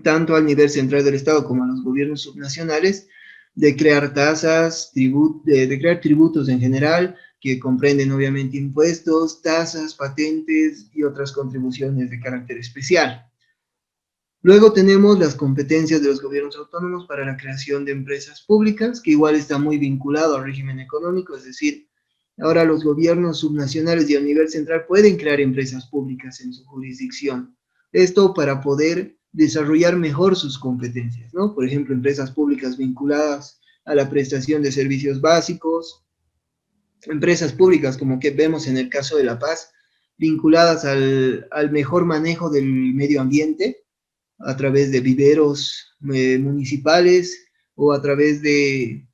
tanto al nivel central del Estado como a los gobiernos subnacionales, de crear tasas, de crear tributos en general, que comprenden obviamente impuestos, tasas, patentes y otras contribuciones de carácter especial. Luego tenemos las competencias de los gobiernos autónomos para la creación de empresas públicas, que igual está muy vinculado al régimen económico, es decir, ahora los gobiernos subnacionales y a nivel central pueden crear empresas públicas en su jurisdicción. Esto para poder desarrollar mejor sus competencias, ¿no? Por ejemplo, empresas públicas vinculadas a la prestación de servicios básicos, empresas públicas como que vemos en el caso de La Paz, vinculadas al mejor manejo del medio ambiente, a través de viveros municipales o a través de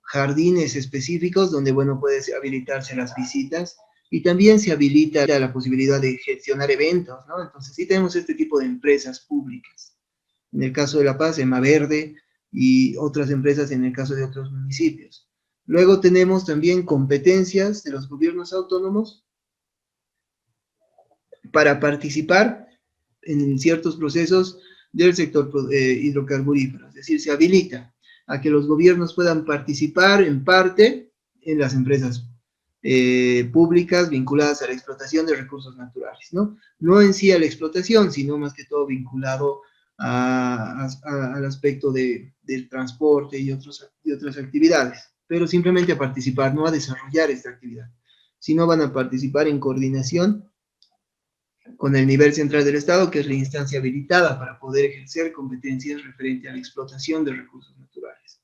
jardines específicos donde, bueno, puede habilitarse las visitas y también se habilita la posibilidad de gestionar eventos, ¿no? Entonces sí tenemos este tipo de empresas públicas. En el caso de La Paz, EMA Verde y otras empresas en el caso de otros municipios. Luego tenemos también competencias de los gobiernos autónomos para participar en ciertos procesos del sector hidrocarburífero, es decir, se habilita a que los gobiernos puedan participar en parte en las empresas públicas vinculadas a la explotación de recursos naturales, ¿no? No en sí a la explotación, sino más que todo vinculado al aspecto del transporte y otras actividades, pero simplemente a participar, no a desarrollar esta actividad, sino van a participar en coordinación con el nivel central del Estado, que es la instancia habilitada para poder ejercer competencias referentes a la explotación de recursos naturales.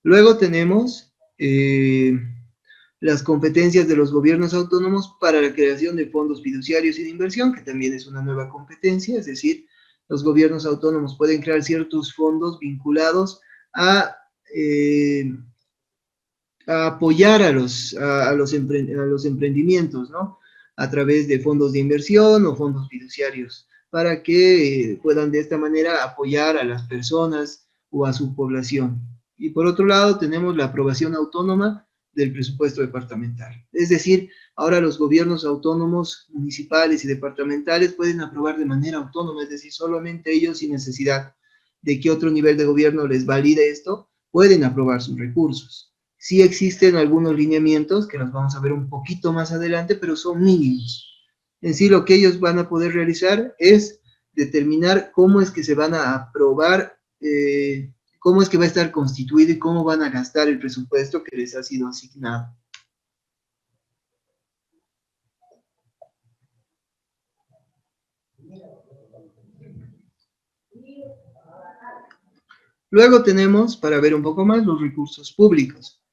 Luego tenemos las competencias de los gobiernos autónomos para la creación de fondos fiduciarios y de inversión, que también es una nueva competencia, es decir, los gobiernos autónomos pueden crear ciertos fondos vinculados a apoyar a los emprendimientos, ¿no? A través de fondos de inversión o fondos fiduciarios, para que puedan de esta manera apoyar a las personas o a su población. Y por otro lado, tenemos la aprobación autónoma del presupuesto departamental. Es decir, ahora los gobiernos autónomos municipales y departamentales pueden aprobar de manera autónoma, es decir, solamente ellos sin necesidad de que otro nivel de gobierno les valide esto, pueden aprobar sus recursos. Sí existen algunos lineamientos que los vamos a ver un poquito más adelante, pero son mínimos. En sí, lo que ellos van a poder realizar es determinar cómo es que se van a aprobar, cómo es que va a estar constituido y cómo van a gastar el presupuesto que les ha sido asignado. Luego tenemos, para ver un poco más, los recursos públicos.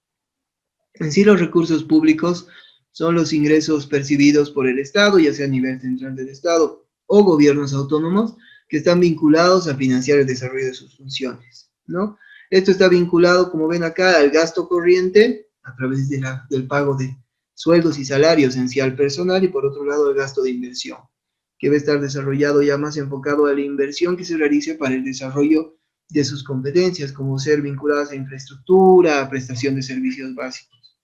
En sí, los recursos públicos son los ingresos percibidos por el Estado, ya sea a nivel central del Estado o gobiernos autónomos, que están vinculados a financiar el desarrollo de sus funciones, ¿no? Esto está vinculado, como ven acá, al gasto corriente, a través del pago de sueldos y salarios en sí al personal, y por otro lado, el gasto de inversión, que va a estar desarrollado ya más enfocado a la inversión que se realice para el desarrollo de sus competencias, como ser vinculadas a infraestructura, a prestación de servicios básicos.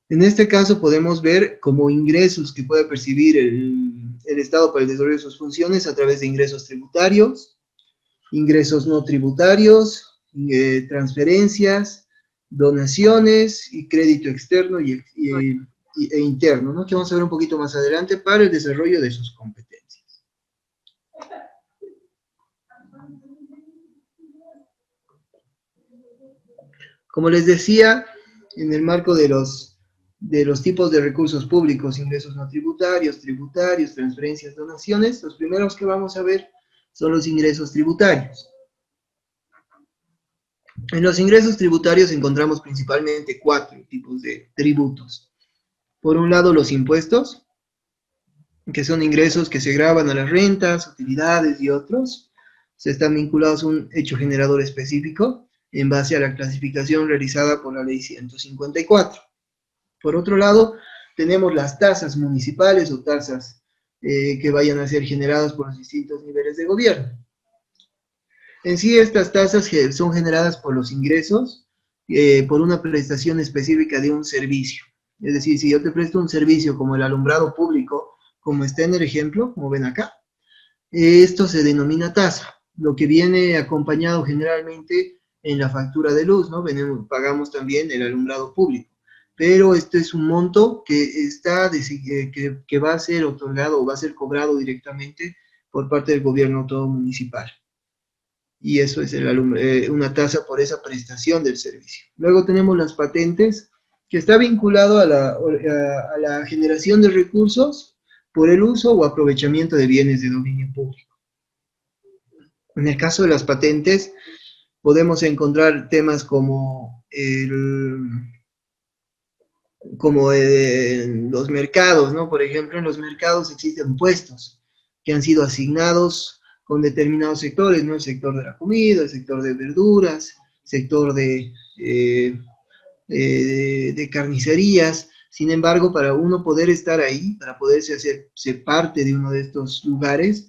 En este caso podemos ver como ingresos que puede percibir el Estado para el desarrollo de sus funciones a través de ingresos tributarios, ingresos no tributarios, transferencias, donaciones y crédito externo e interno, ¿no? Que vamos a ver un poquito más adelante para el desarrollo de sus competencias. Como les decía, en el marco de los tipos de recursos públicos, ingresos no tributarios, tributarios, transferencias, donaciones, los primeros que vamos a ver son los ingresos tributarios. En los ingresos tributarios encontramos principalmente 4 tipos de tributos. Por un lado, los impuestos, que son ingresos que se gravan a las rentas, utilidades y otros. Están vinculados a un hecho generador específico en base a la clasificación realizada por la Ley 154. Por otro lado, tenemos las tasas municipales o tasas que vayan a ser generadas por los distintos niveles de gobierno. En sí, estas tasas son generadas por los ingresos, por una prestación específica de un servicio. Es decir, si yo te presto un servicio como el alumbrado público, como está en el ejemplo, como ven acá, esto se denomina tasa, lo que viene acompañado generalmente en la factura de luz, ¿no? Pagamos también el alumbrado público, pero este es un monto que va a ser otorgado o va a ser cobrado directamente por parte del gobierno autónomo municipal. Y eso es una tasa por esa prestación del servicio. Luego tenemos las patentes, que está vinculado a la generación de recursos por el uso o aprovechamiento de bienes de dominio público. En el caso de las patentes, podemos encontrar temas como los mercados, ¿no? Por ejemplo, en los mercados existen puestos que han sido asignados con determinados sectores, ¿no? El sector de la comida, el sector de verduras, sector de carnicerías. Sin embargo, para uno poder estar ahí, para poderse hacerse parte de uno de estos lugares,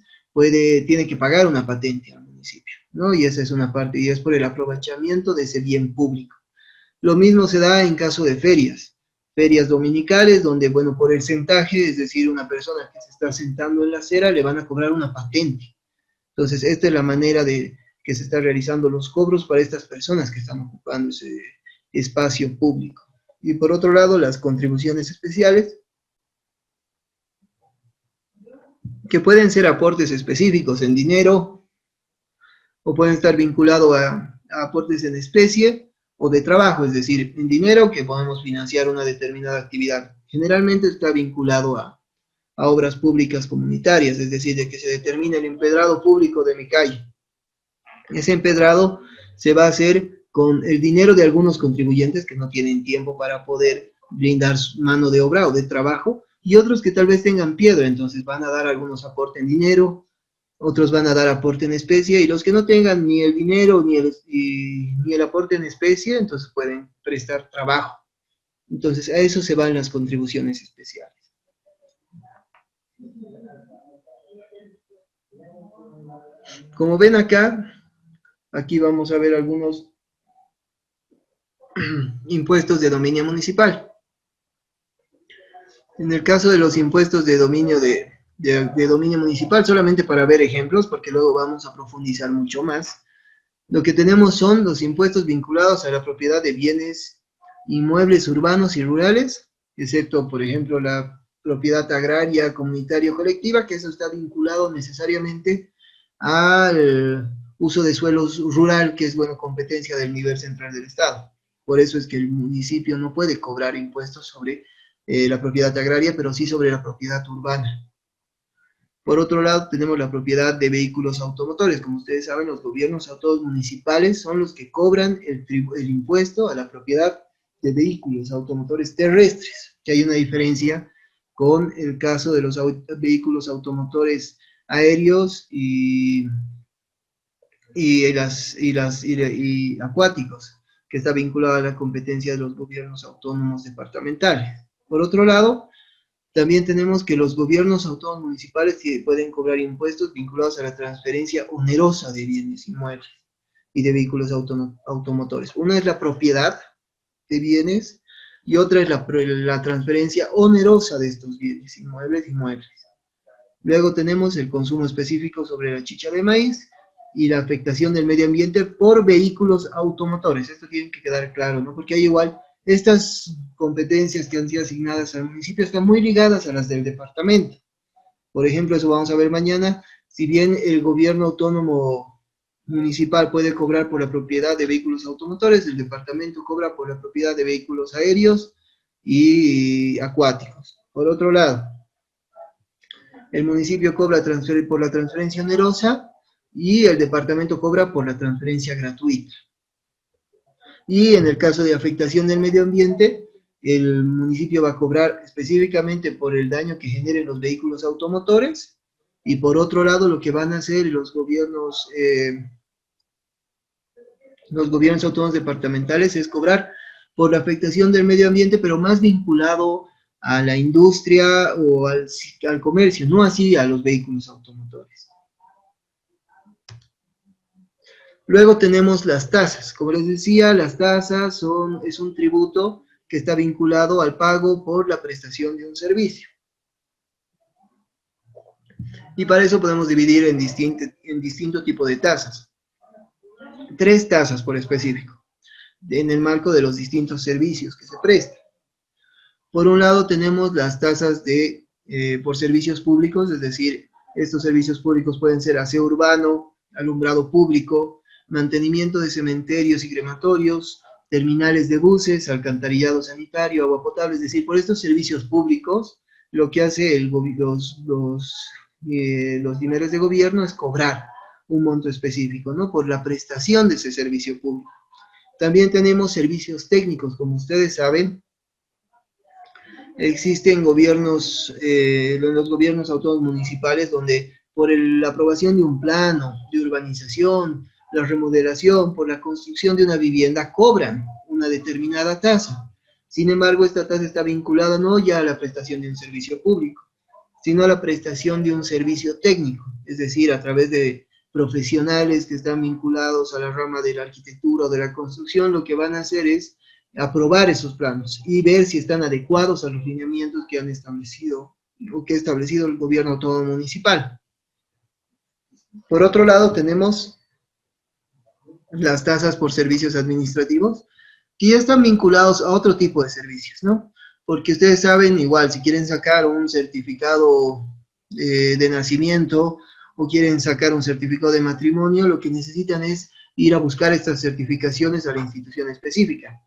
tiene que pagar una patente al municipio, ¿no? Y esa es una parte, y es por el aprovechamiento de ese bien público. Lo mismo se da en caso de ferias dominicales, donde, bueno, por el centaje, es decir, una persona que se está sentando en la acera, le van a cobrar una patente. Entonces, esta es la manera de que se están realizando los cobros para estas personas que están ocupando ese espacio público. Y por otro lado, las contribuciones especiales, que pueden ser aportes específicos en dinero, o pueden estar vinculados a aportes en especie, o de trabajo, es decir, en dinero, que podemos financiar una determinada actividad. Generalmente está vinculado a obras públicas comunitarias, es decir, de que se determine el empedrado público de mi calle. Ese empedrado se va a hacer con el dinero de algunos contribuyentes que no tienen tiempo para poder brindar mano de obra o de trabajo, y otros que tal vez tengan piedra, entonces van a dar algunos aportes en dinero, otros van a dar aporte en especie, y los que no tengan ni el dinero ni el aporte en especie, entonces pueden prestar trabajo. Entonces a eso se van las contribuciones especiales. Como ven acá, aquí vamos a ver algunos impuestos de dominio municipal. En el caso de los impuestos de dominio de dominio municipal, solamente para ver ejemplos, porque luego vamos a profundizar mucho más. Lo que tenemos son los impuestos vinculados a la propiedad de bienes inmuebles urbanos y rurales, excepto, por ejemplo, la propiedad agraria, comunitaria o colectiva, que eso está vinculado necesariamente al uso de suelos rural, que es, bueno, competencia del nivel central del Estado. Por eso es que el municipio no puede cobrar impuestos sobre la propiedad agraria, pero sí sobre la propiedad urbana. Por otro lado, tenemos la propiedad de vehículos automotores. Como ustedes saben, los gobiernos autónomos municipales son los que cobran el impuesto a la propiedad de vehículos automotores terrestres, que hay una diferencia con el caso de los vehículos automotores aéreos y acuáticos, que está vinculado a la competencia de los gobiernos autónomos departamentales. Por otro lado, también tenemos que los gobiernos autónomos municipales pueden cobrar impuestos vinculados a la transferencia onerosa de bienes inmuebles y de vehículos automotores. Una es la propiedad de bienes y otra es la transferencia onerosa de estos bienes inmuebles y muebles. Luego tenemos el consumo específico sobre la chicha de maíz y la afectación del medio ambiente por vehículos automotores. Esto tiene que quedar claro, ¿no? Porque hay igual, estas competencias que han sido asignadas al municipio están muy ligadas a las del departamento. Por ejemplo, eso vamos a ver mañana. Si bien el gobierno autónomo municipal puede cobrar por la propiedad de vehículos automotores, el departamento cobra por la propiedad de vehículos aéreos y acuáticos. Por otro lado, el municipio cobra por la transferencia onerosa y el departamento cobra por la transferencia gratuita. Y en el caso de afectación del medio ambiente, el municipio va a cobrar específicamente por el daño que generen los vehículos automotores, y por otro lado lo que van a hacer los gobiernos autónomos departamentales es cobrar por la afectación del medio ambiente, pero más vinculado a la industria o al comercio, no así a los vehículos automotores. Luego tenemos las tasas. Como les decía, las tasas es un tributo que está vinculado al pago por la prestación de un servicio. Y para eso podemos dividir en distinto tipo de tasas. 3 tasas por específico, en el marco de los distintos servicios que se prestan. Por un lado tenemos las tasas por servicios públicos, es decir, estos servicios públicos pueden ser aseo urbano, alumbrado público, mantenimiento de cementerios y crematorios, terminales de buses, alcantarillado sanitario, agua potable. Es decir, por estos servicios públicos, lo que hace los niveles de gobierno es cobrar un monto específico, ¿no? Por la prestación de ese servicio público. También tenemos servicios técnicos. Como ustedes saben, existen los gobiernos autónomos municipales donde por la aprobación de un plano de urbanización, la remodelación, por la construcción de una vivienda, cobran una determinada tasa. Sin embargo, esta tasa está vinculada no ya a la prestación de un servicio público, sino a la prestación de un servicio técnico, es decir, a través de profesionales que están vinculados a la rama de la arquitectura o de la construcción. Lo que van a hacer es aprobar esos planos y ver si están adecuados a los lineamientos que han establecido o que ha establecido el gobierno autónomo municipal. Por otro lado, tenemos las tasas por servicios administrativos, que ya están vinculados a otro tipo de servicios, ¿no? Porque ustedes saben, igual, si quieren sacar un certificado de nacimiento o quieren sacar un certificado de matrimonio, lo que necesitan es ir a buscar estas certificaciones a la institución específica.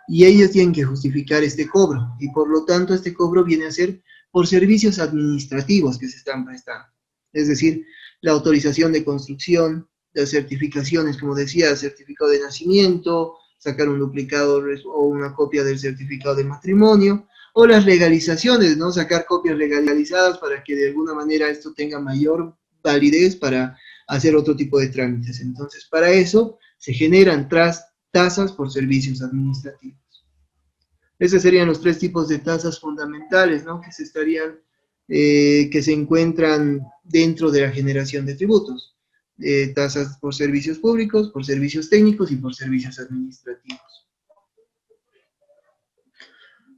Y ellos tienen que justificar este cobro, y por lo tanto este cobro viene a ser por servicios administrativos que se están prestando. Es decir, la autorización de construcción, las certificaciones, como decía, certificado de nacimiento, sacar un duplicado o una copia del certificado de matrimonio, o las legalizaciones, ¿no? Sacar copias legalizadas para que de alguna manera esto tenga mayor validez para hacer otro tipo de trámites. Entonces, para eso se generan tasas por servicios administrativos. Esos serían los 3 tipos de tasas fundamentales, ¿no? Que se encuentran dentro de la generación de tributos. Tasas por servicios públicos, por servicios técnicos y por servicios administrativos.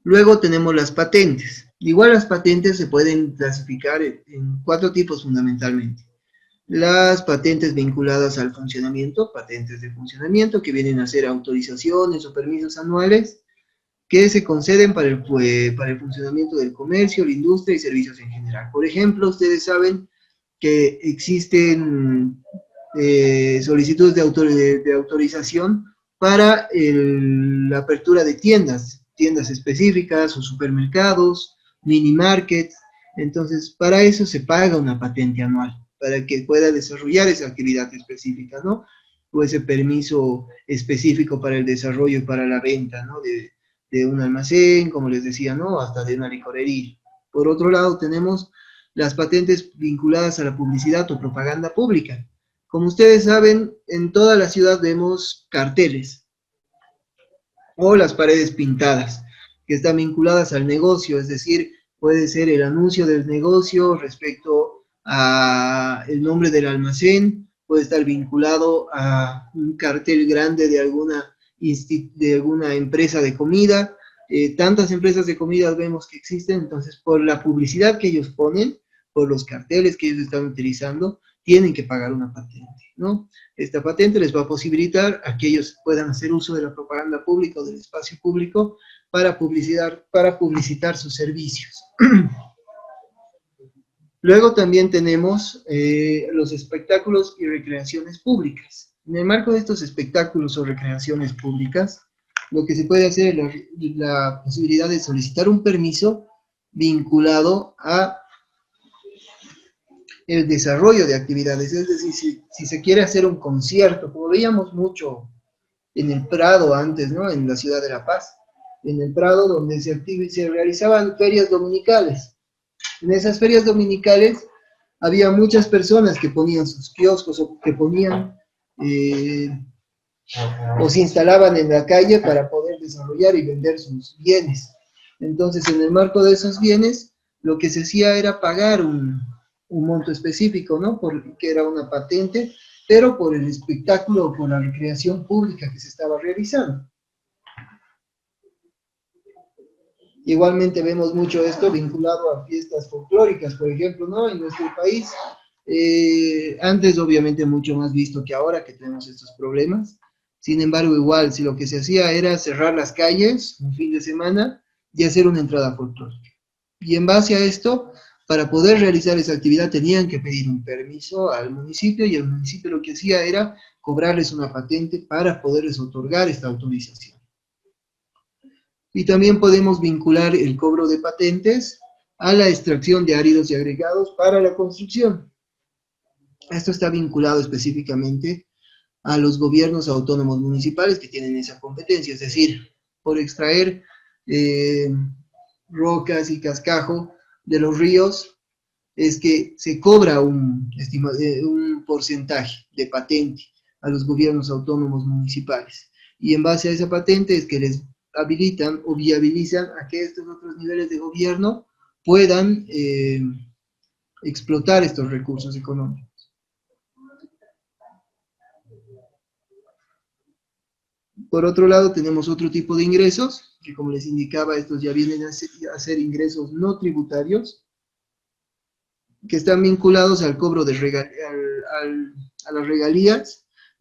Luego tenemos las patentes. Igual las patentes se pueden clasificar en 4 tipos fundamentalmente. Las patentes vinculadas al funcionamiento, patentes de funcionamiento, que vienen a ser autorizaciones o permisos anuales, que se conceden para el funcionamiento del comercio, la industria y servicios en general. Por ejemplo, ustedes saben que existen solicitudes de autorización para la apertura de tiendas específicas o supermercados, mini markets. Entonces, para eso se paga una patente anual, para que pueda desarrollar esa actividad específica, ¿no? O ese permiso específico para el desarrollo y para la venta, ¿no? De un almacén, como les decía, ¿no? Hasta de una licorería. Por otro lado, tenemos las patentes vinculadas a la publicidad o propaganda pública. Como ustedes saben, en toda la ciudad vemos carteles o las paredes pintadas, que están vinculadas al negocio, es decir, puede ser el anuncio del negocio respecto a el nombre del almacén, puede estar vinculado a un cartel grande de alguna empresa de comida. Tantas empresas de comida vemos que existen, entonces por la publicidad que ellos ponen, por los carteles que ellos están utilizando, tienen que pagar una patente, ¿no? Esta patente les va a posibilitar a que ellos puedan hacer uso de la propaganda pública o del espacio público para publicitar sus servicios. Luego también tenemos los espectáculos y recreaciones públicas. En el marco de estos espectáculos o recreaciones públicas, lo que se puede hacer es la posibilidad de solicitar un permiso vinculado a el desarrollo de actividades. Es decir, si se quiere hacer un concierto, como veíamos mucho en el Prado antes, ¿no? En la ciudad de La Paz, en el Prado, donde se realizaban ferias dominicales. En esas ferias dominicales había muchas personas que ponían sus kioscos o que ponían o se instalaban en la calle para poder desarrollar y vender sus bienes. Entonces, en el marco de esos bienes, lo que se hacía era pagar un monto específico, ¿no? Porque era una patente, pero por el espectáculo o por la recreación pública que se estaba realizando. Igualmente vemos mucho esto vinculado a fiestas folclóricas, por ejemplo, ¿no? En nuestro país, antes obviamente mucho más visto que ahora que tenemos estos problemas. Sin embargo, igual, si lo que se hacía era cerrar las calles un fin de semana y hacer una entrada folclórica. Y en base a esto, para poder realizar esa actividad tenían que pedir un permiso al municipio y el municipio lo que hacía era cobrarles una patente para poderles otorgar esta autorización. Y también podemos vincular el cobro de patentes a la extracción de áridos y agregados para la construcción. Esto está vinculado específicamente a los gobiernos autónomos municipales que tienen esa competencia, es decir, por extraer rocas y cascajo de los ríos, es que se cobra un porcentaje de patente a los gobiernos autónomos municipales. Y en base a esa patente es que les habilitan o viabilizan a que estos otros niveles de gobierno puedan explotar estos recursos económicos. Por otro lado, tenemos otro tipo de ingresos, que como les indicaba, estos ya vienen a ser ingresos no tributarios, que están vinculados al cobro de a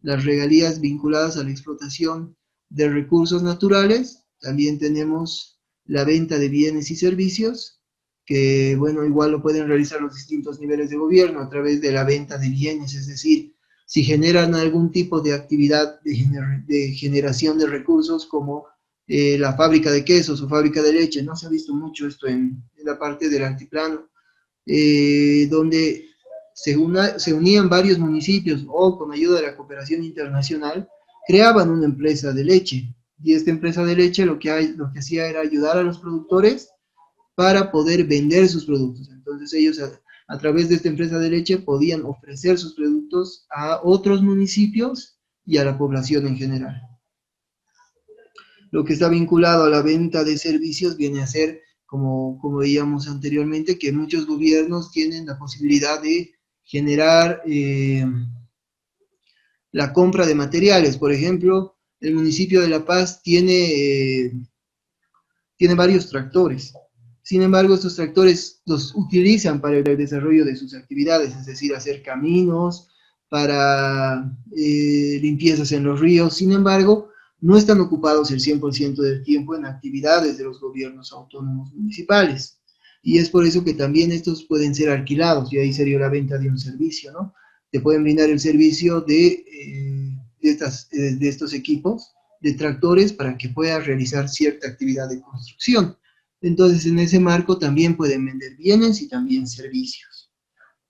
las regalías vinculadas a la explotación de recursos naturales. También tenemos la venta de bienes y servicios, que, bueno, igual lo pueden realizar los distintos niveles de gobierno a través de la venta de bienes, es decir, si generan algún tipo de actividad de generación de recursos, como la fábrica de quesos o fábrica de leche. No se ha visto mucho esto en la parte del altiplano, donde se unían varios municipios o con ayuda de la cooperación internacional, creaban una empresa de leche. Y esta empresa de leche lo que hacía era ayudar a los productores para poder vender sus productos. Entonces ellos a través de esta empresa de leche podían ofrecer sus productos a otros municipios y a la población en general. Lo que está vinculado a la venta de servicios viene a ser, como veíamos anteriormente, que muchos gobiernos tienen la posibilidad de generar la compra de materiales. Por ejemplo, el municipio de La Paz tiene varios tractores. Sin embargo, estos tractores los utilizan para el desarrollo de sus actividades, es decir, hacer caminos, para limpiezas en los ríos. Sin embargo, no están ocupados el 100% del tiempo en actividades de los gobiernos autónomos municipales. Y es por eso que también estos pueden ser alquilados, y ahí sería la venta de un servicio, ¿no? Te pueden brindar el servicio de estos equipos, de tractores, para que puedas realizar cierta actividad de construcción. Entonces, en ese marco también pueden vender bienes y también servicios.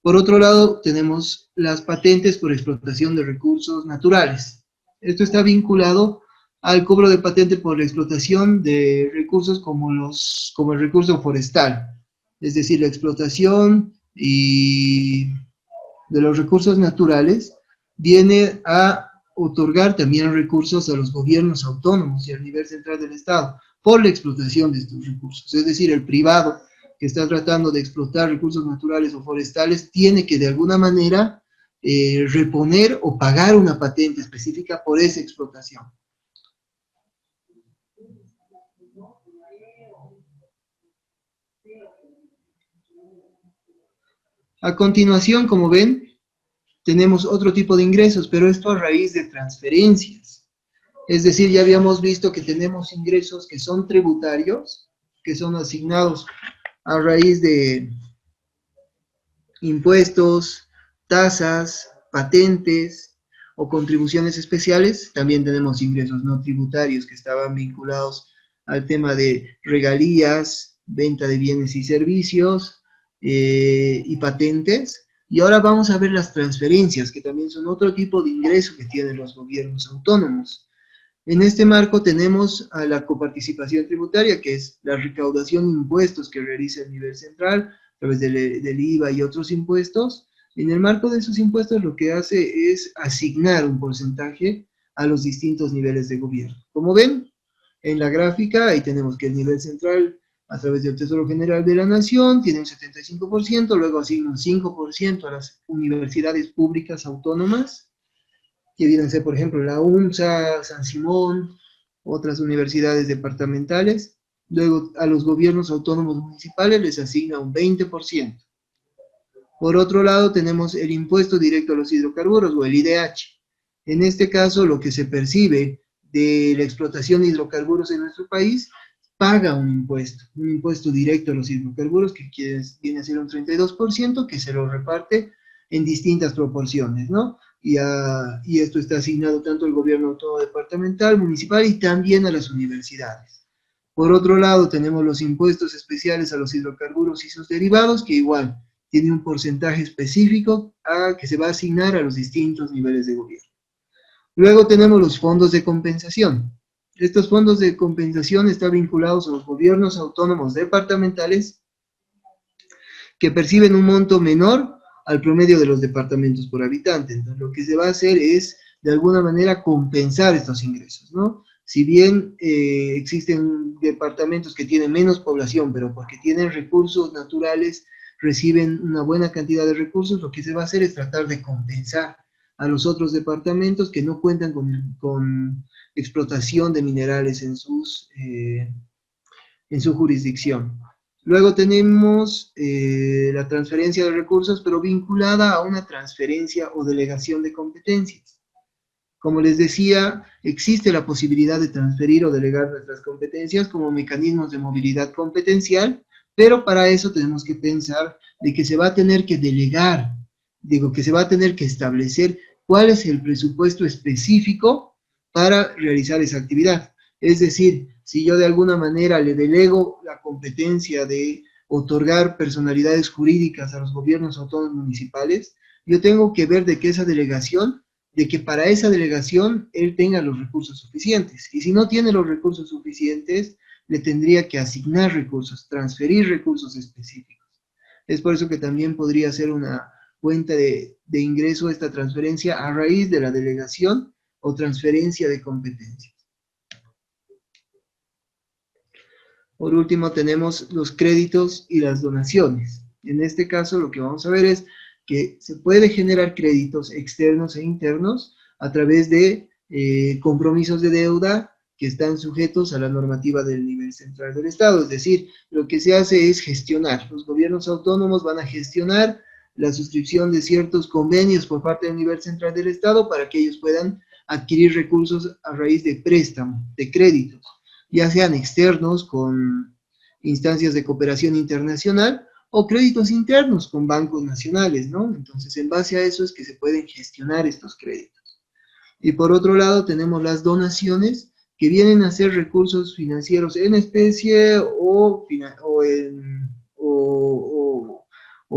Por otro lado, tenemos las patentes por explotación de recursos naturales. Esto está vinculado al cobro de patente por la explotación de recursos como el recurso forestal, es decir, la explotación de los recursos naturales viene a otorgar también recursos a los gobiernos autónomos y al nivel central del Estado por la explotación de estos recursos. Es decir, el privado que está tratando de explotar recursos naturales o forestales tiene que de alguna manera reponer o pagar una patente específica por esa explotación. A continuación, como ven, tenemos otro tipo de ingresos, pero esto a raíz de transferencias. Es decir, ya habíamos visto que tenemos ingresos que son tributarios, que son asignados a raíz de impuestos, tasas, patentes o contribuciones especiales. También tenemos ingresos no tributarios que estaban vinculados al tema de regalías, venta de bienes y servicios, y patentes. Y ahora vamos a ver las transferencias, que también son otro tipo de ingreso que tienen los gobiernos autónomos. En este marco tenemos a la coparticipación tributaria, que es la recaudación de impuestos que realiza el nivel central, a través del IVA y otros impuestos. En el marco de esos impuestos lo que hace es asignar un porcentaje a los distintos niveles de gobierno. Como ven, en la gráfica, ahí tenemos que el nivel central, a través del Tesoro General de la Nación, tiene un 75%, luego asigna un 5% a las universidades públicas autónomas, que vienen a ser, por ejemplo, la UNSA, San Simón, otras universidades departamentales. Luego, a los gobiernos autónomos municipales les asigna un 20%. Por otro lado, tenemos el impuesto directo a los hidrocarburos, o el IDH. En este caso, lo que se percibe de la explotación de hidrocarburos en nuestro país, paga un impuesto directo a los hidrocarburos, que viene a ser un 32%, que se lo reparte en distintas proporciones, ¿no? Y esto está asignado tanto al gobierno autónomo departamental, municipal y también a las universidades. Por otro lado, tenemos los impuestos especiales a los hidrocarburos y sus derivados, que igual tiene un porcentaje específico que se va a asignar a los distintos niveles de gobierno. Luego tenemos los fondos de compensación. Estos fondos de compensación están vinculados a los gobiernos autónomos departamentales que perciben un monto menor al promedio de los departamentos por habitante. Entonces, lo que se va a hacer es, de alguna manera, compensar estos ingresos, ¿no? Si bien existen departamentos que tienen menos población, pero porque tienen recursos naturales, reciben una buena cantidad de recursos, lo que se va a hacer es tratar de compensar a los otros departamentos que no cuentan con explotación de minerales en su jurisdicción. Luego tenemos la transferencia de recursos, pero vinculada a una transferencia o delegación de competencias. Como les decía, existe la posibilidad de transferir o delegar nuestras competencias como mecanismos de movilidad competencial, pero para eso tenemos que pensar de que se va a tener que delegar, que se va a tener que establecer cuál es el presupuesto específico para realizar esa actividad. Es decir, si yo de alguna manera le delego la competencia de otorgar personalidades jurídicas a los gobiernos autónomos municipales, yo tengo que ver de que para esa delegación él tenga los recursos suficientes. Y si no tiene los recursos suficientes, le tendría que asignar recursos, transferir recursos específicos. Es por eso que también podría ser una cuenta de ingreso esta transferencia a raíz de la delegación o transferencia de competencias. Por último, tenemos los créditos y las donaciones. En este caso, lo que vamos a ver es que se puede generar créditos externos e internos a través de compromisos de deuda que están sujetos a la normativa del nivel central del Estado. Es decir, lo que se hace es gestionar. Los gobiernos autónomos van a gestionar la suscripción de ciertos convenios por parte del nivel central del Estado para que ellos puedan adquirir recursos a raíz de préstamo, de créditos, ya sean externos con instancias de cooperación internacional o créditos internos con bancos nacionales, ¿no? Entonces, en base a eso es que se pueden gestionar estos créditos. Y por otro lado, tenemos las donaciones, que vienen a ser recursos financieros en especie o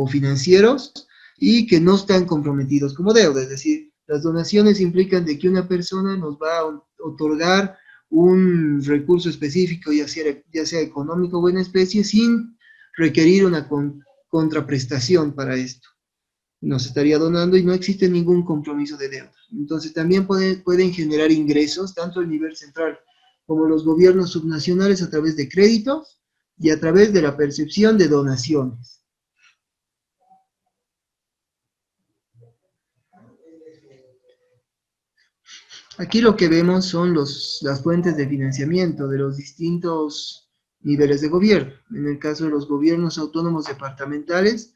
financieros, y que no están comprometidos como deuda. Es decir, las donaciones implican de que una persona nos va a otorgar un recurso específico, ya sea económico o en especie, sin requerir una contraprestación para esto. Nos estaría donando y no existe ningún compromiso de deuda. Entonces también pueden generar ingresos, tanto el nivel central como los gobiernos subnacionales, a través de créditos y a través de la percepción de donaciones. Aquí lo que vemos son las fuentes de financiamiento de los distintos niveles de gobierno. En el caso de los gobiernos autónomos departamentales,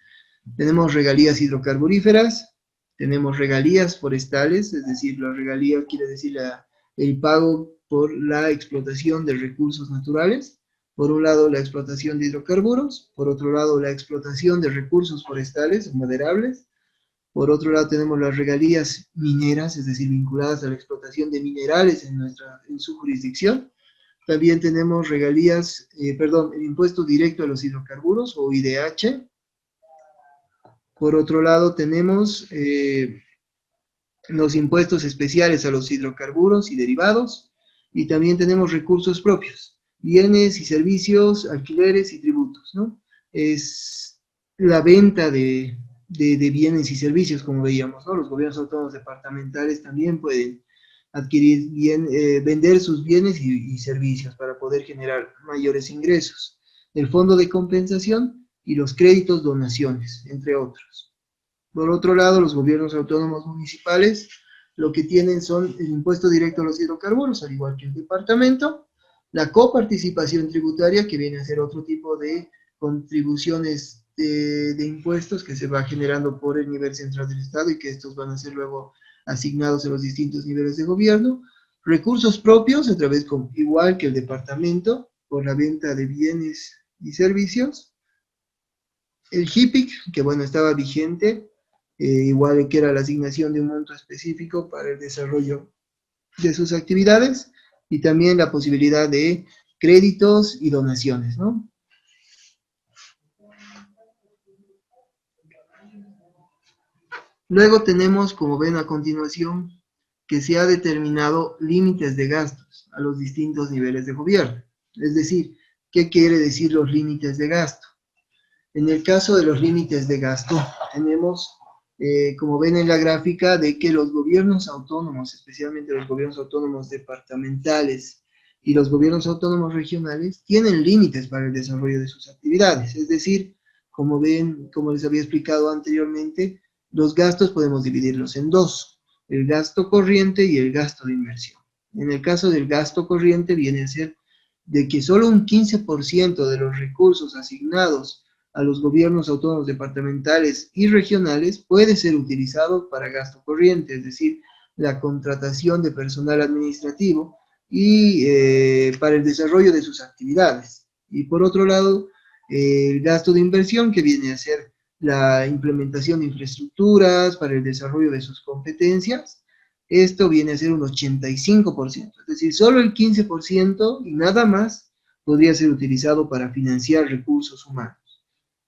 tenemos regalías hidrocarburíferas, tenemos regalías forestales, es decir, la regalía quiere decir el pago por la explotación de recursos naturales. Por un lado, la explotación de hidrocarburos, por otro lado, la explotación de recursos forestales o maderables. Por otro lado, tenemos las regalías mineras, es decir, vinculadas a la explotación de minerales en su jurisdicción. También tenemos regalías, el impuesto directo a los hidrocarburos, o IDH. Por otro lado, tenemos los impuestos especiales a los hidrocarburos y derivados, y también tenemos recursos propios, bienes y servicios, alquileres y tributos, ¿no? Es la venta de bienes y servicios, como veíamos, ¿no? Los gobiernos autónomos departamentales también pueden adquirir vender sus bienes y servicios para poder generar mayores ingresos. El fondo de compensación y los créditos donaciones, entre otros. Por otro lado, los gobiernos autónomos municipales lo que tienen son el impuesto directo a los hidrocarburos, al igual que el departamento, la coparticipación tributaria, que viene a ser otro tipo de contribuciones de impuestos que se va generando por el nivel central del Estado y que estos van a ser luego asignados a los distintos niveles de gobierno, recursos propios a través, igual que el departamento, por la venta de bienes y servicios, el HIPIC, que bueno, estaba vigente, igual que era la asignación de un monto específico para el desarrollo de sus actividades, y también la posibilidad de créditos y donaciones, ¿no? Luego tenemos, como ven a continuación, que se ha determinado límites de gastos a los distintos niveles de gobierno. Es decir, ¿qué quiere decir los límites de gasto? En el caso de los límites de gasto, tenemos, como ven en la gráfica, de que los gobiernos autónomos, especialmente los gobiernos autónomos departamentales y los gobiernos autónomos regionales, tienen límites para el desarrollo de sus actividades. Es decir, como ven, como les había explicado anteriormente, los gastos podemos dividirlos en dos: el gasto corriente y el gasto de inversión. En el caso del gasto corriente viene a ser de que solo un 15% de los recursos asignados a los gobiernos autónomos departamentales y regionales puede ser utilizado para gasto corriente, es decir, la contratación de personal administrativo y para el desarrollo de sus actividades. Y por otro lado, el gasto de inversión, que viene a ser la implementación de infraestructuras para el desarrollo de sus competencias. Esto viene a ser un 85%, es decir, solo el 15% y nada más podría ser utilizado para financiar recursos humanos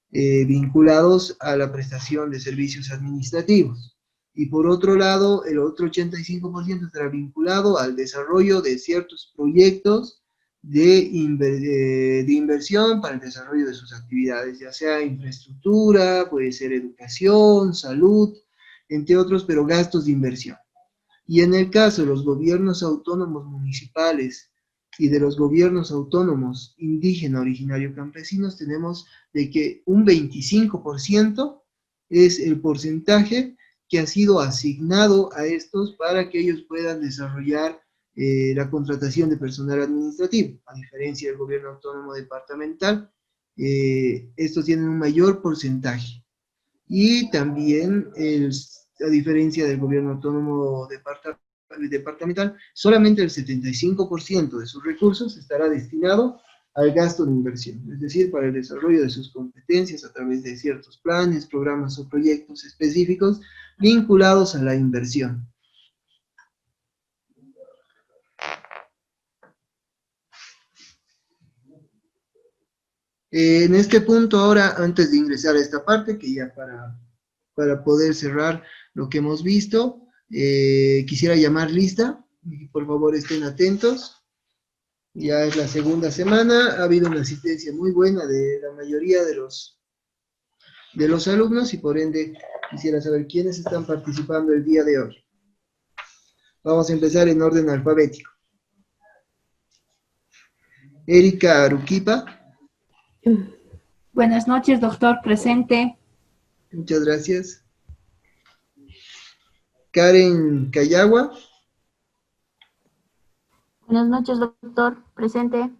vinculados a la prestación de servicios administrativos. Y por otro lado, el otro 85% estará vinculado al desarrollo de ciertos proyectos de inversión para el desarrollo de sus actividades, ya sea infraestructura, puede ser educación, salud, entre otros, pero gastos de inversión. Y en el caso de los gobiernos autónomos municipales y de los gobiernos autónomos indígena, originario, campesinos, tenemos de que un 25% es el porcentaje que ha sido asignado a estos para que ellos puedan desarrollar la contratación de personal administrativo, a diferencia del gobierno autónomo departamental. Estos tienen un mayor porcentaje. Y también, a diferencia del gobierno autónomo departamental, solamente el 75% de sus recursos estará destinado al gasto de inversión, es decir, para el desarrollo de sus competencias a través de ciertos planes, programas o proyectos específicos vinculados a la inversión. En este punto ahora, antes de ingresar a esta parte, que ya para poder cerrar lo que hemos visto, quisiera llamar lista, y por favor estén atentos. Ya es la segunda semana, ha habido una asistencia muy buena de la mayoría de los alumnos y por ende quisiera saber quiénes están participando el día de hoy. Vamos a empezar en orden alfabético. Erika Aruquipa.
Buenas noches, doctor, presente.
Muchas gracias. Karen Cayagua.
Buenas noches, doctor, presente.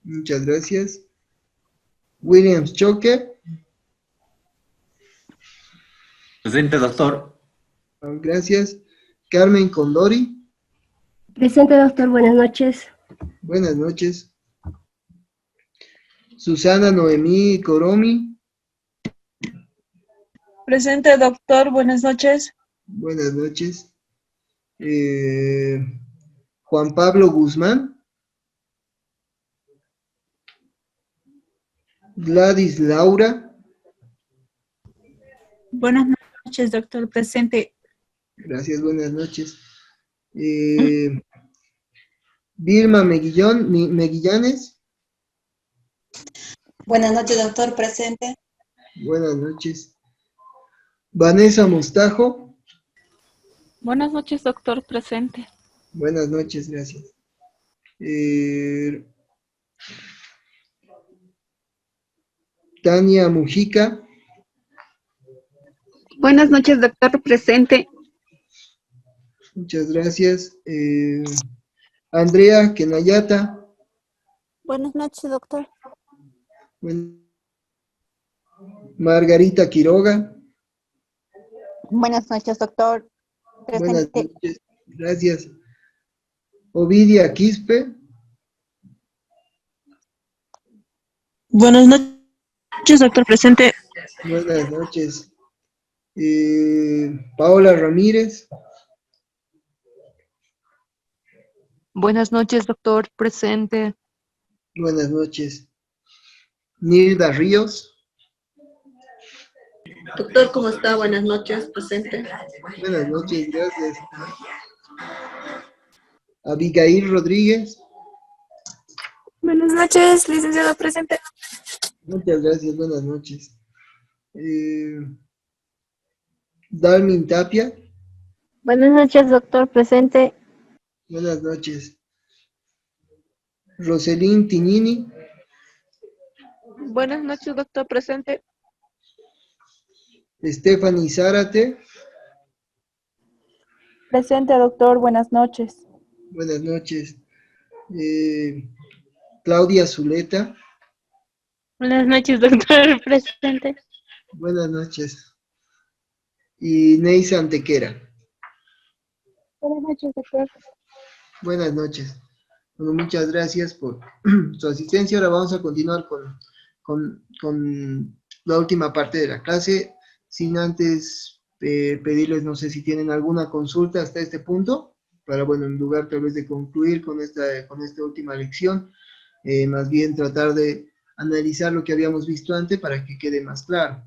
Muchas gracias. Williams Choque.
Presente, doctor.
Gracias. Carmen Condori.
Presente, doctor, buenas noches.
Buenas noches. Susana Noemí Coromi.
Presente, doctor, buenas noches.
Buenas noches. Juan Pablo Guzmán. Gladys Laura.
Buenas noches, doctor, presente.
Gracias, buenas noches. Vilma Meguillanes.
Buenas noches, doctor, presente.
Buenas noches. Vanessa Mostajo.
Buenas noches, doctor, presente.
Buenas noches, gracias. Tania Mujica.
Buenas noches, doctor, presente.
Muchas gracias. Andrea Kenayata.
Buenas noches, doctor.
Margarita Quiroga.
Buenas noches, doctor.
Buenas
Presente.
noches, gracias. Ovidia Quispe.
Buenas noches, doctor, presente.
Buenas noches. Paola Ramírez.
Buenas noches, doctor, presente.
Buenas noches. Nilda Ríos.
Doctor, ¿cómo está? Buenas noches, presente.
Buenas noches, gracias. Abigail Rodríguez.
Buenas noches, licenciado, presente.
Muchas gracias, buenas noches. Dalmin Tapia.
Buenas noches, doctor, presente.
Buenas noches. Roselín Tignini.
Buenas noches, doctor, presente.
Stephanie Zárate.
Presente, doctor, buenas noches.
Buenas noches. Claudia Zuleta.
Buenas noches, doctor, presente.
Buenas noches. Y Neisa Antequera.
Buenas noches, doctor.
Buenas noches. Bueno, muchas gracias por su asistencia. Ahora vamos a continuar con la última parte de la clase, sin antes pedirles, no sé si tienen alguna consulta hasta este punto, para, bueno, en lugar tal vez de concluir con esta última lección, más bien tratar de analizar lo que habíamos visto antes para que quede más claro.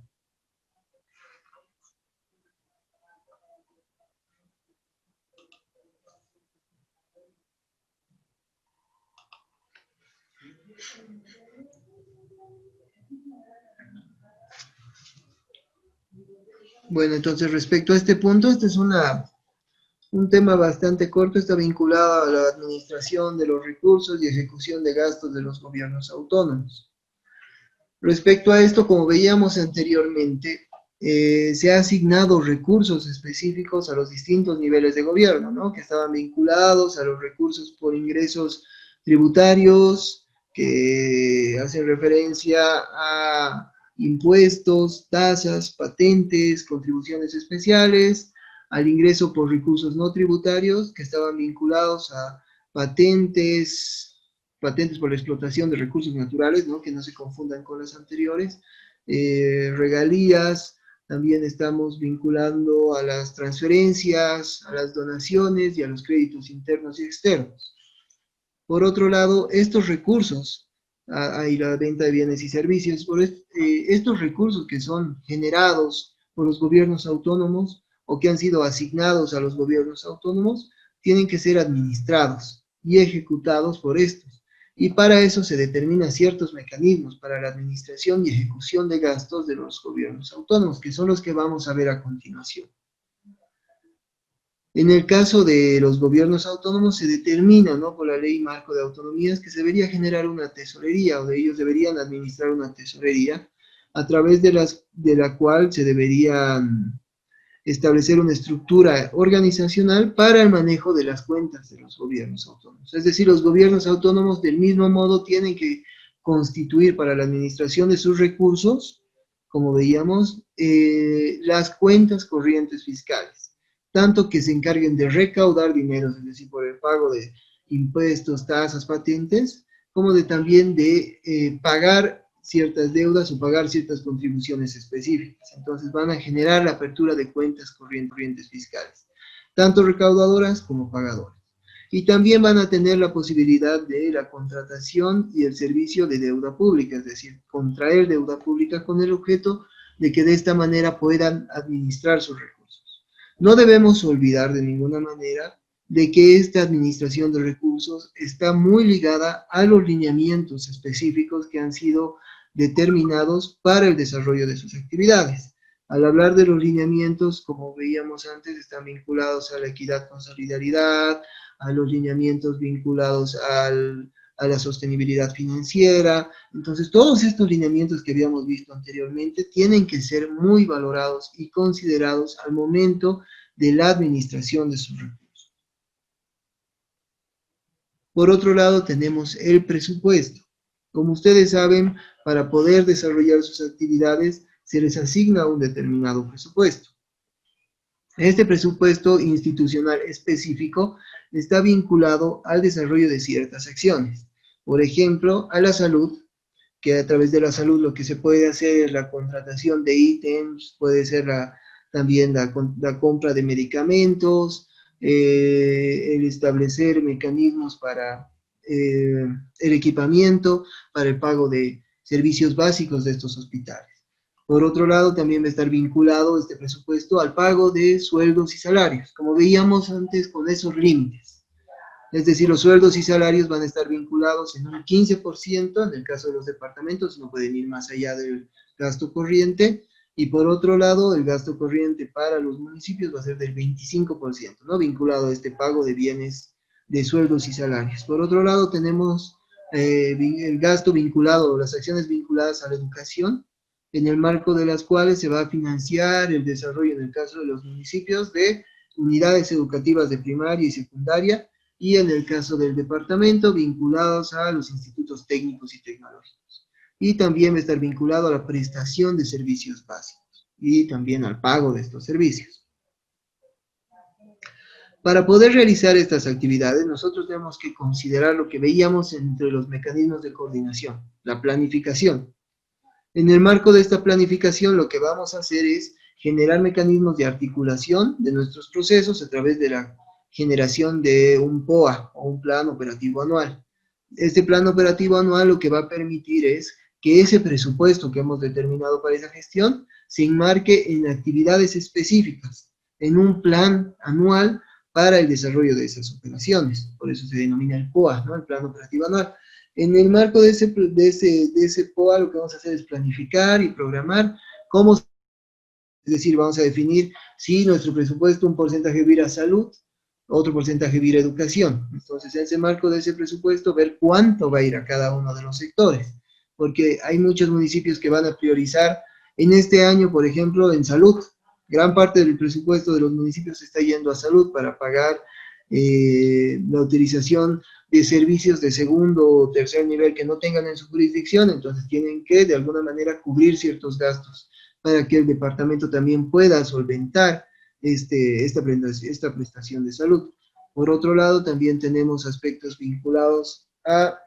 Bueno, entonces respecto a este punto, este es un tema bastante corto, está vinculado a la administración de los recursos y ejecución de gastos de los gobiernos autónomos. Respecto a esto, como veíamos anteriormente, se ha asignado recursos específicos a los distintos niveles de gobierno, ¿no? Que estaban vinculados a los recursos por ingresos tributarios, que hacen referencia a impuestos, tasas, patentes, contribuciones especiales, al ingreso por recursos no tributarios, que estaban vinculados a patentes por la explotación de recursos naturales, ¿no? Que no se confundan con las anteriores, regalías. También estamos vinculando a las transferencias, a las donaciones y a los créditos internos y externos. Por otro lado, estos recursos, y la venta de bienes y servicios, estos recursos que son generados por los gobiernos autónomos o que han sido asignados a los gobiernos autónomos, tienen que ser administrados y ejecutados por estos. Y para eso se determinan ciertos mecanismos para la administración y ejecución de gastos de los gobiernos autónomos, que son los que vamos a ver a continuación. En el caso de los gobiernos autónomos se determina, ¿no?, por la Ley Marco de Autonomías que se debería generar una tesorería, o de ellos deberían administrar una tesorería, a través de la cual se debería establecer una estructura organizacional para el manejo de las cuentas de los gobiernos autónomos. Es decir, los gobiernos autónomos del mismo modo tienen que constituir para la administración de sus recursos, como veíamos, las cuentas corrientes fiscales, tanto que se encarguen de recaudar dinero, es decir, por el pago de impuestos, tasas, patentes, como también de pagar ciertas deudas o pagar ciertas contribuciones específicas. Entonces van a generar la apertura de cuentas corrientes fiscales, tanto recaudadoras como pagadoras. Y también van a tener la posibilidad de la contratación y el servicio de deuda pública, es decir, contraer deuda pública con el objeto de que de esta manera puedan administrar sus recursos. No debemos olvidar de ninguna manera de que esta administración de recursos está muy ligada a los lineamientos específicos que han sido determinados para el desarrollo de sus actividades. Al hablar de los lineamientos, como veíamos antes, están vinculados a la equidad con solidaridad, a los lineamientos vinculados a la sostenibilidad financiera. Entonces, todos estos lineamientos que habíamos visto anteriormente tienen que ser muy valorados y considerados al momento de la administración de sus recursos. Por otro lado, tenemos el presupuesto. Como ustedes saben, para poder desarrollar sus actividades, se les asigna un determinado presupuesto. Este presupuesto institucional específico está vinculado al desarrollo de ciertas acciones. Por ejemplo, a la salud, que a través de la salud lo que se puede hacer es la contratación de ítems, puede ser también la compra de medicamentos, el establecer mecanismos para el equipamiento, para el pago de servicios básicos de estos hospitales. Por otro lado, también va a estar vinculado este presupuesto al pago de sueldos y salarios, como veíamos antes con esos límites. Es decir, los sueldos y salarios van a estar vinculados en un 15%, en el caso de los departamentos, no pueden ir más allá del gasto corriente, y por otro lado, el gasto corriente para los municipios va a ser del 25%, ¿no?, vinculado a este pago de bienes, de sueldos y salarios. Por otro lado, tenemos el gasto vinculado, las acciones vinculadas a la educación, en el marco de las cuales se va a financiar el desarrollo, en el caso de los municipios, de unidades educativas de primaria y secundaria, y en el caso del departamento, vinculados a los institutos técnicos y tecnológicos. Y también va a estar vinculado a la prestación de servicios básicos, y también al pago de estos servicios. Para poder realizar estas actividades, nosotros tenemos que considerar lo que veíamos entre los mecanismos de coordinación, la planificación. En el marco de esta planificación, lo que vamos a hacer es generar mecanismos de articulación de nuestros procesos a través de la generación de un POA, o un plan operativo anual. Este plan operativo anual lo que va a permitir es que ese presupuesto que hemos determinado para esa gestión se enmarque en actividades específicas, en un plan anual para el desarrollo de esas operaciones. Por eso se denomina el POA, ¿no?, el plan operativo anual. En el marco de ese POA lo que vamos a hacer es planificar y programar cómo, es decir, vamos a definir si nuestro presupuesto, un porcentaje va a ir a salud, otro porcentaje va a ir a educación. Entonces, en ese marco de ese presupuesto, ver cuánto va a ir a cada uno de los sectores, porque hay muchos municipios que van a priorizar En este año, por ejemplo, en salud, gran parte del presupuesto de los municipios está yendo a salud para pagar la utilización de servicios de segundo o tercer nivel que no tengan en su jurisdicción, entonces tienen que de alguna manera cubrir ciertos gastos para que el departamento también pueda solventar esta prestación de salud. Por otro lado, también tenemos aspectos vinculados al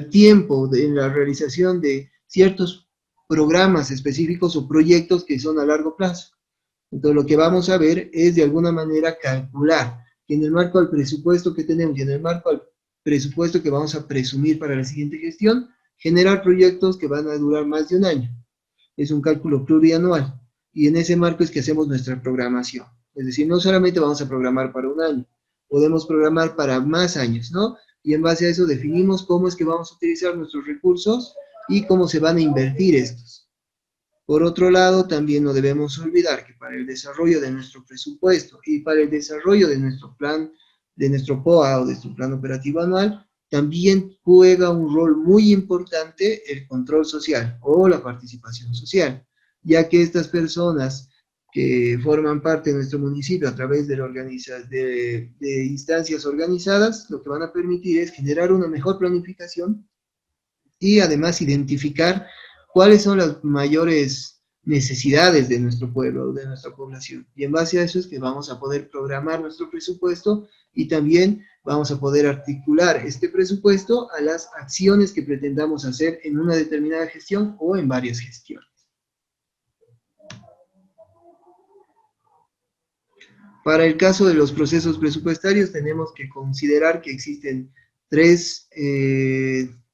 tiempo en la realización de ciertos programas específicos o proyectos que son a largo plazo. Entonces, lo que vamos a ver es de alguna manera calcular que en el marco al presupuesto que tenemos y en el marco al presupuesto que vamos a presumir para la siguiente gestión, generar proyectos que van a durar más de un año. Es un cálculo plurianual y en ese marco es que hacemos nuestra programación. Es decir, no solamente vamos a programar para un año, podemos programar para más años, ¿no? Y en base a eso definimos cómo es que vamos a utilizar nuestros recursos y cómo se van a invertir estos. Por otro lado, también no debemos olvidar que para el desarrollo de nuestro presupuesto y para el desarrollo de nuestro plan, de nuestro POA o de nuestro plan operativo anual, también juega un rol muy importante el control social o la participación social, ya que estas personas que forman parte de nuestro municipio a través de instancias organizadas, lo que van a permitir es generar una mejor planificación y además identificar cuáles son las mayores necesidades de nuestro pueblo, de nuestra población. Y en base a eso es que vamos a poder programar nuestro presupuesto y también vamos a poder articular este presupuesto a las acciones que pretendamos hacer en una determinada gestión o en varias gestiones. Para el caso de los procesos presupuestarios tenemos que considerar que existen tres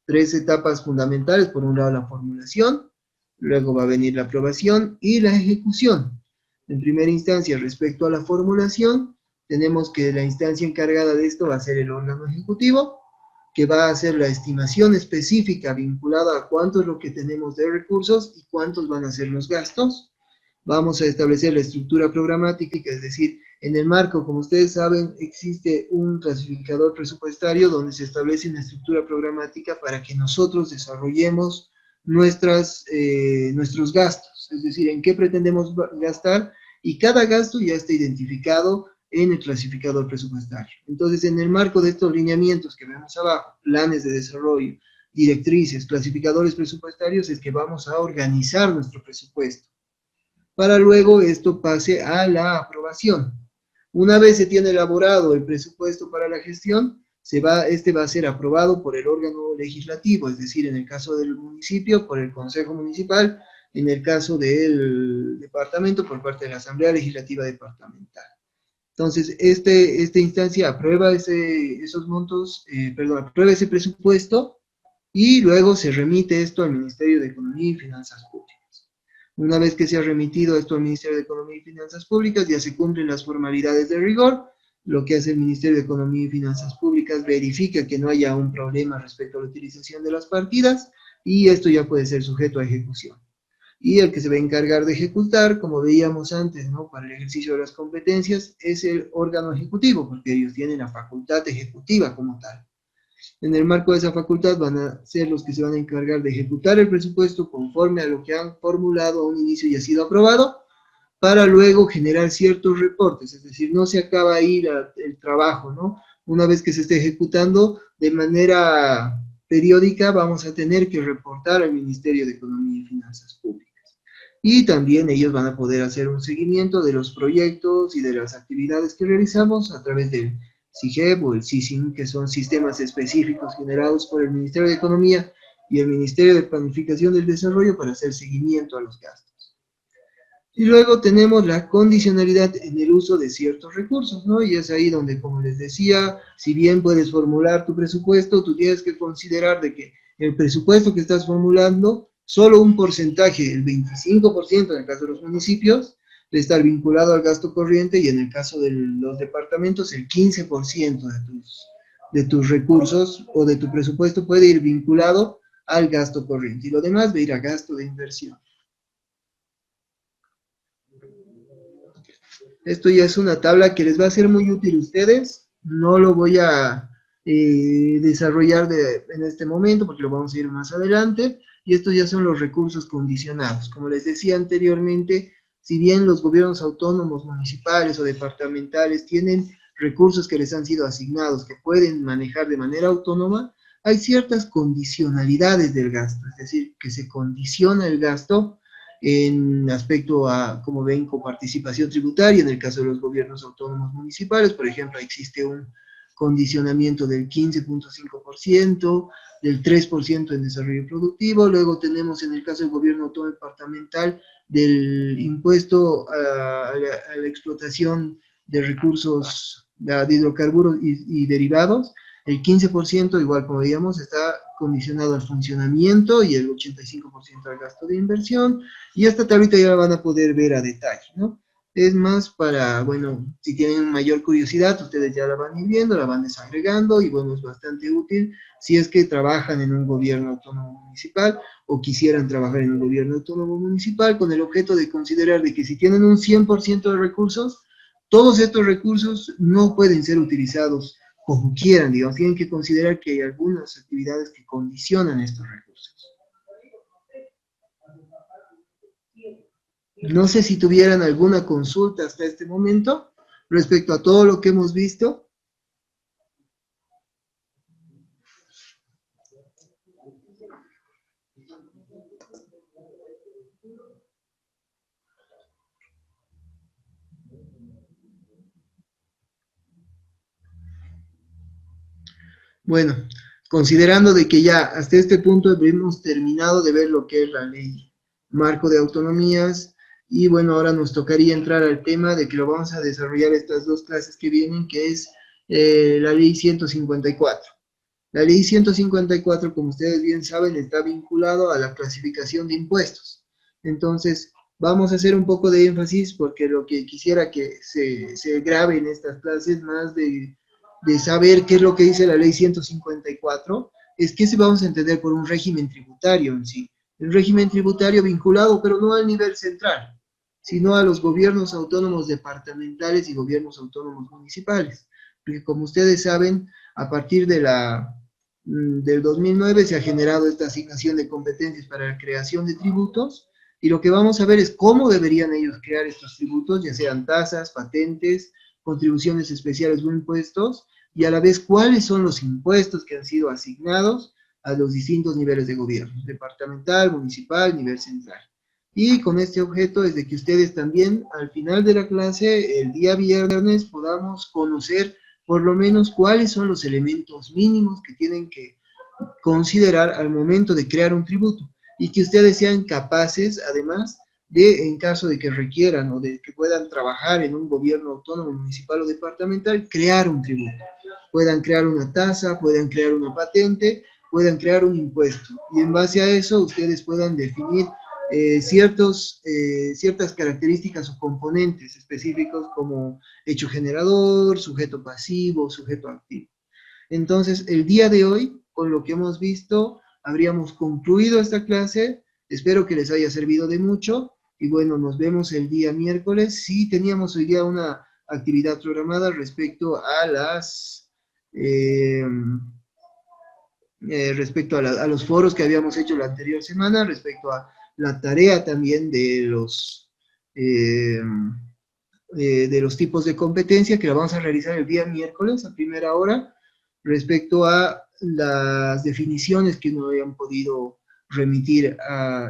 etapas fundamentales. Por un lado la formulación, luego va a venir la aprobación y la ejecución. En primera instancia, respecto a la formulación, tenemos que la instancia encargada de esto va a ser el órgano ejecutivo, que va a hacer la estimación específica vinculada a cuánto es lo que tenemos de recursos y cuántos van a ser los gastos. Vamos a establecer la estructura programática, es decir, en el marco, como ustedes saben, existe un clasificador presupuestario donde se establece una estructura programática para que nosotros desarrollemos nuestros gastos, es decir, en qué pretendemos gastar, y cada gasto ya está identificado en el clasificador presupuestario. Entonces, en el marco de estos lineamientos que vemos abajo, planes de desarrollo, directrices, clasificadores presupuestarios, es que vamos a organizar nuestro presupuesto, para luego esto pase a la aprobación. Una vez se tiene elaborado el presupuesto para la gestión, este va a ser aprobado por el órgano legislativo, es decir, en el caso del municipio, por el Consejo Municipal, en el caso del departamento, por parte de la Asamblea Legislativa Departamental. Entonces, esta instancia aprueba aprueba ese presupuesto y luego se remite esto al Ministerio de Economía y Finanzas Públicas. Una vez que se ha remitido esto al Ministerio de Economía y Finanzas Públicas, ya se cumplen las formalidades de rigor. Lo que hace el Ministerio de Economía y Finanzas Públicas verifica que no haya un problema respecto a la utilización de las partidas, y esto ya puede ser sujeto a ejecución. Y el que se va a encargar de ejecutar, como veíamos antes, ¿no?, para el ejercicio de las competencias, es el órgano ejecutivo, porque ellos tienen la facultad ejecutiva como tal. En el marco de esa facultad van a ser los que se van a encargar de ejecutar el presupuesto conforme a lo que han formulado a un inicio y ha sido aprobado, para luego generar ciertos reportes, es decir, no se acaba ahí el trabajo, ¿no? Una vez que se esté ejecutando, de manera periódica vamos a tener que reportar al Ministerio de Economía y Finanzas Públicas. Y también ellos van a poder hacer un seguimiento de los proyectos y de las actividades que realizamos a través del SIGEP o el SISIN, que son sistemas específicos generados por el Ministerio de Economía y el Ministerio de Planificación del Desarrollo para hacer seguimiento a los gastos. Y luego tenemos la condicionalidad en el uso de ciertos recursos, ¿no? Y es ahí donde, como les decía, si bien puedes formular tu presupuesto, tú tienes que considerar de que el presupuesto que estás formulando, solo un porcentaje, el 25% en el caso de los municipios, de estar vinculado al gasto corriente, y en el caso de los departamentos, el 15% de tus recursos o de tu presupuesto puede ir vinculado al gasto corriente, y lo demás va a ir a gasto de inversión. Esto ya es una tabla que les va a ser muy útil a ustedes. No lo voy a desarrollar en este momento porque lo vamos a ir más adelante, y estos ya son los recursos condicionados. Como les decía anteriormente, si bien los gobiernos autónomos, municipales o departamentales tienen recursos que les han sido asignados, que pueden manejar de manera autónoma, hay ciertas condicionalidades del gasto, es decir, que se condiciona el gasto en aspecto a, como ven, coparticipación tributaria, en el caso de los gobiernos autónomos municipales, por ejemplo, existe un condicionamiento del 15.5%, del 3% en desarrollo productivo, luego tenemos en el caso del gobierno autónomo departamental del impuesto a la explotación de recursos de hidrocarburos y derivados, el 15%, igual como veíamos, está condicionado al funcionamiento y el 85% al gasto de inversión, y esta tablita ya la van a poder ver a detalle, ¿no? Es más para, bueno, si tienen mayor curiosidad, ustedes ya la van a ir viendo, la van desagregando, y bueno, es bastante útil si es que trabajan en un gobierno autónomo municipal, o quisieran trabajar en un gobierno autónomo municipal, con el objeto de considerar de que si tienen un 100% de recursos, todos estos recursos no pueden ser utilizados como quieran, digamos, tienen que considerar que hay algunas actividades que condicionan estos recursos. No sé si tuvieran alguna consulta hasta este momento respecto a todo lo que hemos visto. Bueno, considerando de que ya hasta este punto hemos terminado de ver lo que es la ley marco de autonomías, y bueno, ahora nos tocaría entrar al tema de que lo vamos a desarrollar estas dos clases que vienen, que es la ley 154. La ley 154, como ustedes bien saben, está vinculado a la clasificación de impuestos. Entonces, vamos a hacer un poco de énfasis, porque lo que quisiera que se grabe en estas clases, más de saber qué es lo que dice la ley 154, es que se vamos a entender por un régimen tributario en sí. El régimen tributario vinculado, pero no al nivel central, sino a los gobiernos autónomos departamentales y gobiernos autónomos municipales. Porque como ustedes saben, a partir de del 2009 se ha generado esta asignación de competencias para la creación de tributos, y lo que vamos a ver es cómo deberían ellos crear estos tributos, ya sean tasas, patentes, contribuciones especiales o impuestos, y a la vez cuáles son los impuestos que han sido asignados a los distintos niveles de gobierno, departamental, municipal, nivel central. Y con este objeto es de que ustedes también al final de la clase, el día viernes, podamos conocer por lo menos cuáles son los elementos mínimos que tienen que considerar al momento de crear un tributo, y que ustedes sean capaces, además, de, en caso de que requieran o de que puedan trabajar en un gobierno autónomo, municipal o departamental, crear un tributo. Puedan crear una tasa, puedan crear una patente, puedan crear un impuesto. Y en base a eso, ustedes puedan definir ciertas características o componentes específicos como hecho generador, sujeto pasivo, sujeto activo. Entonces, el día de hoy, con lo que hemos visto, habríamos concluido esta clase. Espero que les haya servido de mucho. Y bueno, nos vemos el día miércoles. Sí, teníamos hoy día una actividad programada respecto a los foros que habíamos hecho la anterior semana, respecto a la tarea también de los tipos de competencia, que la vamos a realizar el día miércoles a primera hora, respecto a las definiciones que no habían podido remitir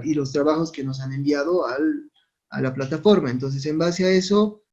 y los trabajos que nos han enviado a la plataforma. Entonces, en base a eso,